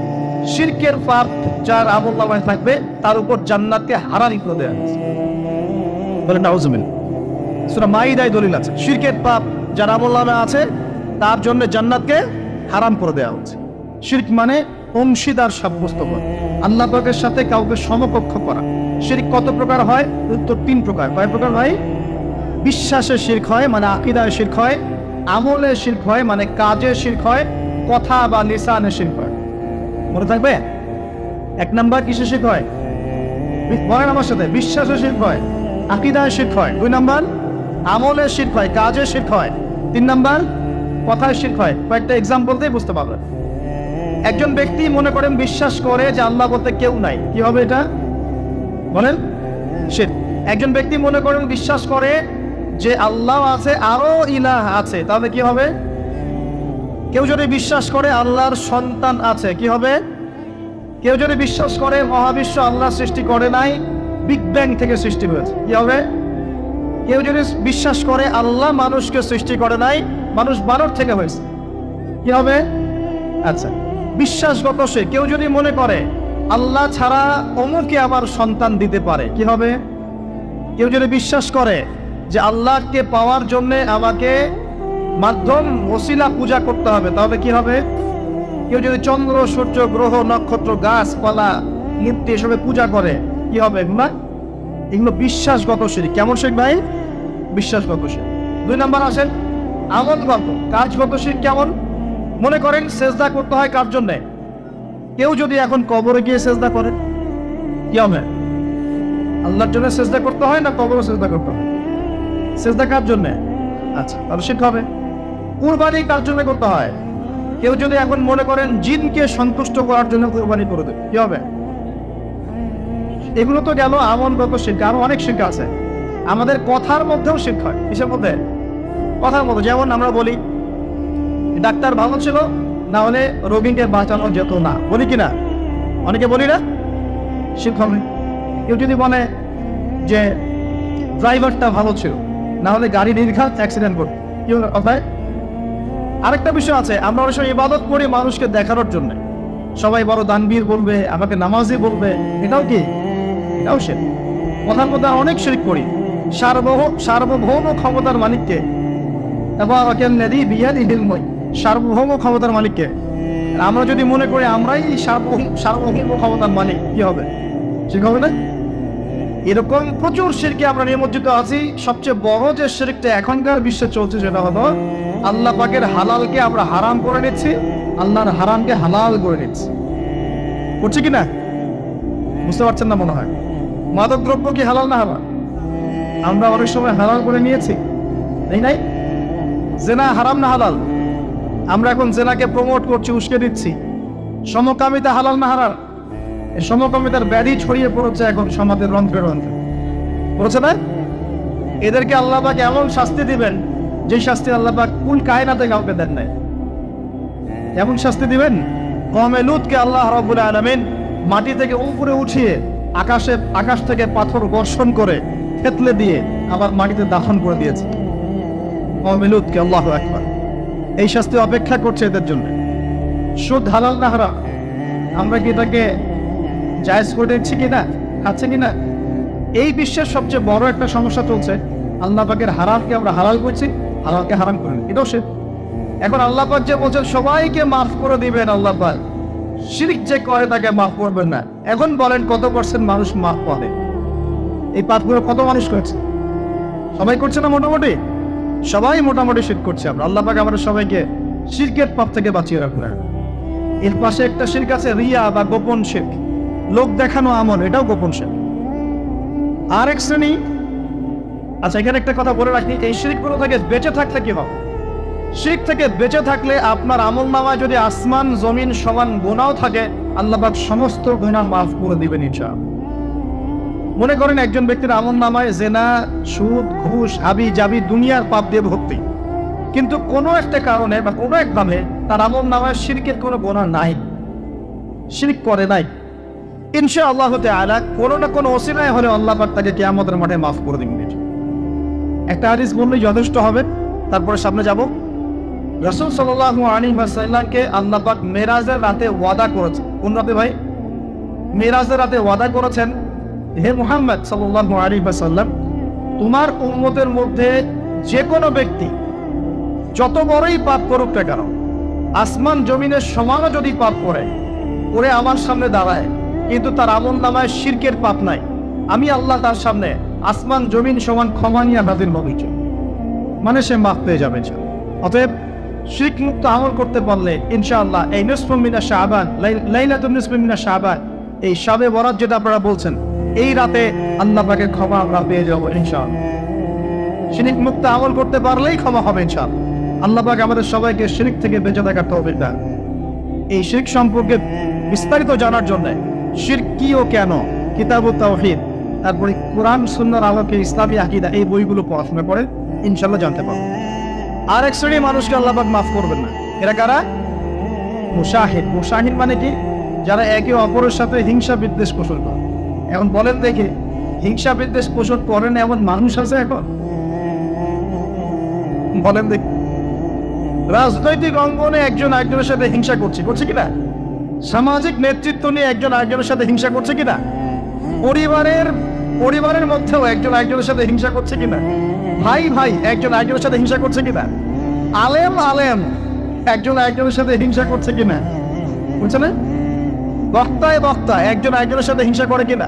শিরকের পাপ যার আমলনামায় থাকবে তার উপর জান্নাতকে হারাম করে দেয়া হয়েছে। বলেন নাউজুবিল্লাহ। সূরা মাইদায় দলিল আছে, শিরকের পাপ যার আমলনামায় আছে তার জন্য জান্নাতকে হারাম করে দেওয়া হচ্ছে। শিরক মানে অংশীদার সাব্যস্ত করা, আল্লাহ পাকের সাথে কাউকে সমকক্ষ করা। শিরক কত প্রকার হয়? উত্তর 3 প্রকার। কয় প্রকার ভাই? বিশ্বাসে শিরক হয়, মানে আকীদায় শিরক হয়; আমলে শিরক হয়, মানে কাজে শিরক হয়; কথা বা লিসানে শিরক হয়। মনে থাকবে? 1 নাম্বার কিসে শিরক হয়? বলেন আমার সাথে। বিশ্বাসে শিরক হয়, আকীদায় শিরক হয়। 2 নাম্বার আমলে শিরক হয়, কাজে শিরক হয়। 3 নাম্বার কথায় শিরক হয়। কয়েকটা এক্সাম্পল দিয়ে বুঝতে পারবেন। একজন ব্যক্তি মনে করেন বিশ্বাস করে যে আল্লাহ বলতে কেউ নাই, কি হবে এটা? বলেন, শিরক। একজন ব্যক্তি মনে করেন বিশ্বাস করে যে আল্লাহ আছে, আরো ইলাহ আছে, তাহলে কি হবে? কেউ যদি বিশ্বাস করে আল্লাহর সন্তান আছে, কি হবে? কেউ যদি বিশ্বাস করে মহাবিশ্ব আল্লাহ সৃষ্টি করে নাই, বিগ ব্যাং থেকে সৃষ্টি হয়েছে, কি হবে? কেউ যদি বিশ্বাস করে আল্লাহ মানুষকে সৃষ্টি করে নাই, মানুষ বানর থেকে হয়েছে, কি হবে? আচ্ছা, বিশ্বাসগত সে কেউ যদি মনে করে আল্লাহ ছাড়া অমুকে আমার সন্তান দিতে পারে, কি হবে? কেউ যদি বিশ্বাস করে যে আল্লাহকে পাওয়ার জন্য আমাকে মাধ্যম ওসিলা পূজা করতে হবে, তাহলে কি হবে? কেউ যদি চন্দ্র, সূর্য, গ্রহ, নক্ষত্র, গাছপালা, মূর্তি এসবে পূজা করে, কি হবে? এগুলো বিশ্বাসগত শিরক। কেমন শিরক ভাই? বিশ্বাসগত শিরক। 2 নাম্বার আসেন আমলগত, কাজগত শিরক। কেমন? মনে করেন সেজদা করতে হয় কার জন্য? কেউ যদি এখন কবরে গিয়ে সেজদা করে, কি হবে? আল্লাহর জন্য সেজদা করতে হয় না কবরে সেজদা করতে হয়? সেজদা কার জন্য? আচ্ছা, তাহলে শিরক হবে। কুরবানি কার জন্য করতে হয়? কেউ যদি এখন মনে করেন জিনকে সন্তুষ্ট করার জন্য কুরবানি করে দেবে, কি হবে? এগুলো তো গেল আমলগত শিরক। আরো অনেক শিরক আছে। আমাদের কথার মধ্যেও শিরক হয়। কিসের মধ্যে? কথার মধ্যে। যেমন আমরা বলি ডাক্তার ভালো ছিল, না হলে রোগীকে বাঁচানো যেত না, বলি কিনা? অনেকে বলি না? শিরক হবে। কেউ যদি বলে যে ড্রাইভারটা ভালো ছিল, না হলে গাড়ি নির্ঘাত অ্যাক্সিডেন্ট করবে, কি হলো কথায়? আরেকটা বিষয় আছে, আমরা অনেক সময় ইবাদত করি মানুষকে দেখানোর জন্য, সবাই বড় দানবীর বলবে, আমাকে নামাজি বলবে, এটাও কি? এটাও শিরক। কথার মধ্যে অনেক শিরক করি। সার্বভৌম ক্ষমতার মালিককে, সার্বভৌম ক্ষমতার মালিককে আমরা যদি মনে করি আমরাই সার্বভৌম ক্ষমতার মালিক, কি হবে? শিরক হবে না? এরকম প্রচুর শিরকে আমরা নিমজ্জিত আছি। সবচেয়ে বড় যে শিরকটা এখনকার বিশ্বে চলছে সেটা হলো আল্লাহ পাকের হালালকে আমরা হারাম করে নিচ্ছি, আল্লাহর হারামকে হালাল করে নিচ্ছি। করছে কিনা? বুঝতে পারছেন না মনে হয়। মাদক দ্রব্য কি হালাল না হারাম? আমরা অনেক সময় হালাল করে নিয়েছি, তাই নাই? জেনা হারাম না হালাল? আমরা এখন জেনাকে প্রমোট করছি, উস্কে দিচ্ছি। সমকামিতা হালাল না হারাম? এই সমকামিতার ব্যাধি ছড়িয়ে পড়েছে এখন সমাজের রন্ধ্রে রন্ধ্রে, পড়েছে না? এদেরকে আল্লাহ পাক এমন শাস্তি দিবেন যে শাস্তি আল্লাহ পাক কুল কায়নাতে কাউকে দেন নাই। এমন শাস্তি দিবেন, কওমে লূতকে আল্লাহ রাব্বুল আলামিন মাটি থেকে উপরে উঠিয়ে আকাশ থেকে পাথর বর্ষণ করে থেতলে দিয়ে আবার মাটিতে দাফন করে দিয়েছে কওমে লূতকে। আল্লাহু আকবার। এই শাস্তি অপেক্ষা করছে এদের জন্য। সুদ হালাল না হারাম? আমরা কি এটাকে জায়েজ করে দিচ্ছে কিনা, খাচ্ছে কিনা। এই বিশ্বের সবচেয়ে বড় একটা সমস্যা চলছে, আল্লাহ পাকের হারামকে আমরা হালাল করছি, হালালকে হারাম করি, এটাও সে। এখন আল্লাহ পাক যে বলছেন সবাইকে মাফ করে দিবেন, আল্লাহ পাক শিরক যে করে তাকে মাফ করবেন না। এখন বলেন কত % মানুষ মাফ করে? এই পাপগুলো কত মানুষ করছে? সবাই করছে না? মোটামুটি সবাই মোটামুটি শিরক করছে। আমরা আল্লাহ পাক আমাদের সবাইকে শিরকের পাপ থেকে বাঁচিয়ে রাখুন। এর পাশে একটা শিরক আছে রিয়া বা গোপন শিরক, লোক দেখানো আমল, এটাও গোপন শিরক। আর এক শ্রেণী, আচ্ছা এখানে একটা কথা বলে রাখি, এই শিরকগুলো থেকে বেঁচে থাকলে কি হবে? শিরক থেকে বেঁচে থাকলে আপনার আমল নামায় যদি আসমান জমিন সমান গুনাহ থাকে, আল্লাহ পাক সমস্ত গুনাহ মাফ করে দিবেন ইনশাআল্লাহ। মনে করেন একজন ব্যক্তির আমল নামায় জেনা, সুদ, ঘুষ, হাবি জাবি দুনিয়ার পাপ দিয়ে ভর্তি, কিন্তু কোনো একটা কারণে বা কোনো একভাবে তার আমল নামায় শিরকের কোনো গুনাহ নাই, শিরক করে নাই, ইনশাআল্লাহ তাআলা কোনো না কোনো ওসিলায় হলে আল্লাহ পাক তাকে কিয়ামতের মাঠে মাফ করে দিবেন। একটা হাদিস বললেই যথেষ্ট হবে, তারপরে সামনে যাব। রাসূল সাল্লাল্লাহু আলাইহি ওয়াসাল্লামকে আল্লাহ পাক মেরাজের রাতে ওয়াদা করেছেন। কোন রাতে ভাই? মেরাজের রাতে ওয়াদা করেছেন, হে মুহাম্মদ সাল্লাল্লাহু আলাইহি ওয়াসাল্লাম, তোমার উম্মতের মধ্যে যে কোনো ব্যক্তি যত বড়ই পাপ করুক না কেন, আসমান জমিনের সমানও যদি পাপ করে আমার সামনে দাঁড়ায়, কিন্তু তার আমল নামায় শিরকের পাপ নাই, আমি আল্লাহ তার সামনে আসমান জমিন সমান ক্ষমা নিয়ে হাজির হব, মানে সে মাফ পেয়ে যাবে। অতএব শিরক মুক্ত আমল করতে পারলে ইনশাআল্লাহ এই নিসফু মিনা শাবান, লাইলাতুন নিসফি মিনা শাবান, এই শাবে বরাত যেটা আপনারা বলছেন, এই রাতে আল্লাহ পাকের ক্ষমা আমরা পেয়ে যাবো ইনশাআল্লাহ। শিরক মুক্ত আমল করতে পারলেই ক্ষমা হবে ইনশাআল্লাহ। আল্লাহ পাক আমাদের সবাইকে শিরক থেকে বেঁচে থাকার তৌফিক দান। এই শিরক সম্পর্কে বিস্তারিত জানার জন্য শিরক কি ও কেন, কিতাবুত তাওহীদ, তারপরে কোরআন সুন্নাহর আলোকে ইসলামী আকীদা, এই বইগুলো পড়াশোনা করে ইনশাআল্লাহ জানতে পারবো। আর এক শ্রেণীর মানুষকে আল্লাহ পাক মাফ করবেন না। এরা কারা? মুশাহিদ। মুশাহিদ মানে কি? যারা একে অপরের সাথে হিংসা বিদ্বেষ পোষণ করে। এখন বলেন দেখি, হিংসা বিদ্বেষ পোষণ করেন এমন মানুষ আছে এখন? বলেন দেখি। রাজনৈতিক অঙ্গনে একজন আরেকজনের সাথে হিংসা করছে কিনা? সামাজিক নেতৃত্ব নিয়ে একজন আরেকজনের সাথে হিংসা করছে কিনা? পরিবারের মধ্যেও একজন আরেকজনের সাথে হিংসা করছে কিনা? ভাই একজন আরেকজনের সাথে হিংসা করছে কিনা? আলেম একজন আরেকজনের সাথে হিংসা করছে কিনা? বুঝছে না? বক্তা একজন আরেকজনের সাথে হিংসা করে কিনা?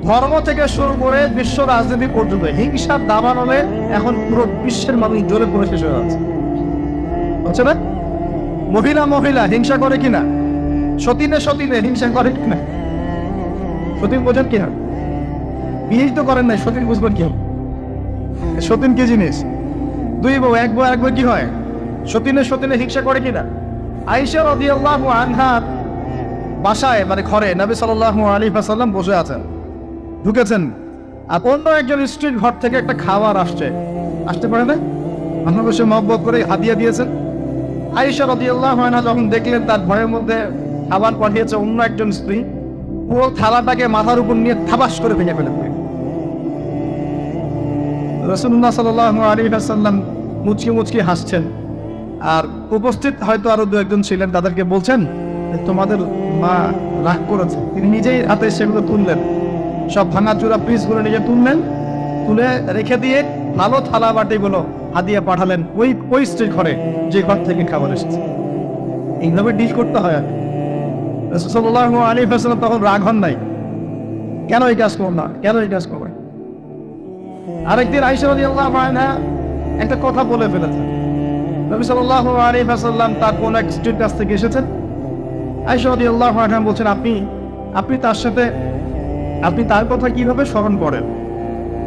ধর্ম থেকে শুরু করে বিশ্ব রাজনীতি পর্যন্ত হিংসার দাবানলে এখন পুরো বিশ্বের মানুষ জ্বলে পড়ে শেষ হয়ে যাচ্ছে, বুঝছে না? মহিলা হিংসা করে কিনা? সতীনে হিংসা করে কিনা? সতীন বোঝেন কি হয়? বিয়েই তো করেন নাই, সতীন বুঝবেন কি হবে? সতীন কি জিনিস? দুই বউ এক বউ কি হয়? সতীনে হিংসা করে কিনা? আয়েশা রাদিয়াল্লাহু আনহা বাসায়, মানে ঘরে নবী সাল্লাল্লাহু আলাইহি ওয়াসাল্লাম বসে আছেন, ঢুকেছেন, আর অন্য একজন স্ত্রীর ঘর থেকে একটা খাবার আসতে পারে না, আমরা বসে মহব্বত করে হাদিয়া দিয়েছেন। আয়েশা রাদিয়াল্লাহু আনহা যখন দেখলেন তার ঘরের মধ্যে খাবার পাঠিয়েছে অন্য একজন স্ত্রী, পুরো থালাটাকে মাথার উপর নিয়ে থাবাস করে ভেঙে ফেলেন। রাসূলুল্লাহ সাল্লাল্লাহু আলাইহি ওয়াসাল্লাম মুচকি হাসছেন, আর উপস্থিত হয়তো আরো দু একজন ছিলেন, তাদেরকে বলছেন তোমাদের মা রাগ করেছে। তিনি নিজেই হাতে সেগুলো তুললেন, সব ভাঙাচুরা পিসগুলো নিজে তুলে রেখে দিয়ে ভালো থালা বাটিগুলো হাদিয়া পাঠালেন ওই স্ত্রীর ঘরে যে ঘর থেকে খাবার এসেছে। এইভাবে ডিল করতে হয়। আর রাসূল সাল্লাল্লাহু আলাইহি ওয়াসাল্লাম তখন রাগ হন নাই, কেন এই কাজ করবে? আরেকদিন আয়েশা রাদিয়াল্লাহু আনহা একটা কথা বলে ফেলেছেন। নবী সাল্লাল্লাহু আলাইহি ওয়াসাল্লাম তার কোন এক স্ত্রীর কাছ থেকে এসেছেন। আয়েশা রাদিয়াল্লাহু আনহা বলছেন, আপনি তার কথা কিভাবে স্মরণ করেন?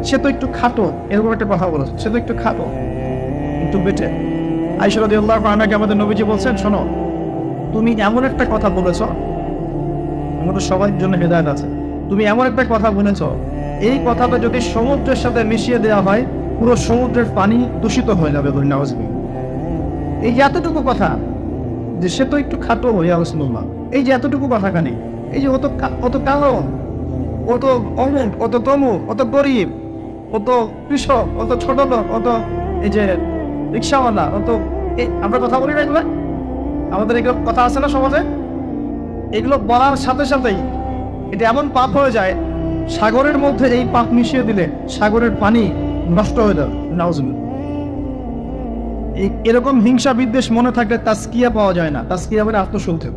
সে তো একটু খাটো, এরকম একটা কথা বলেছে, সে তো একটু খাটো, একটু বেটে। আয়েশা রাদিয়াল্লাহু আনহাকে আমাদের নবীজি বলছেন, শোনো, তুমি এমন একটা কথা বলেছ, আমাদের সবার জন্য হেদায়েত আছে, তুমি এমন একটা কথা বলেছ, এই কথাটা যদি সমুদ্রের সাথে মিশিয়ে দেওয়া হয় পুরো সমুদ্রের পানি দূষিত হয়ে যাবে। এই এতটুকু কথা, যে সে তো একটু খাটো ইয়া রাসূলুল্লাহ, এই যে এতটুকু কথা কানে, এই যে অত কালো, অত অমুক, অত তমুক, অত গরিব, অত কৃষক, অত ছোট লোক, অত এই যে রিক্সাওয়ালা, আমরা কথা বলি না এগুলো? আমাদের এগুলো কথা আছে না সমাজে? এগুলো বলার সাথে সাথেই এটা এমন পাপ হয়ে যায়, সাগরের মধ্যে এই পাপ মিশিয়ে দিলে সাগরের পানি নষ্ট হয়ে যাবে। নাউজুবিল্লাহ। এরকম হিংসা বিদ্বেষ মনে থাকলে তাসকিয়া পাওয়া যায় না। তাসকিয়া মানে আত্মশুদ্ধি।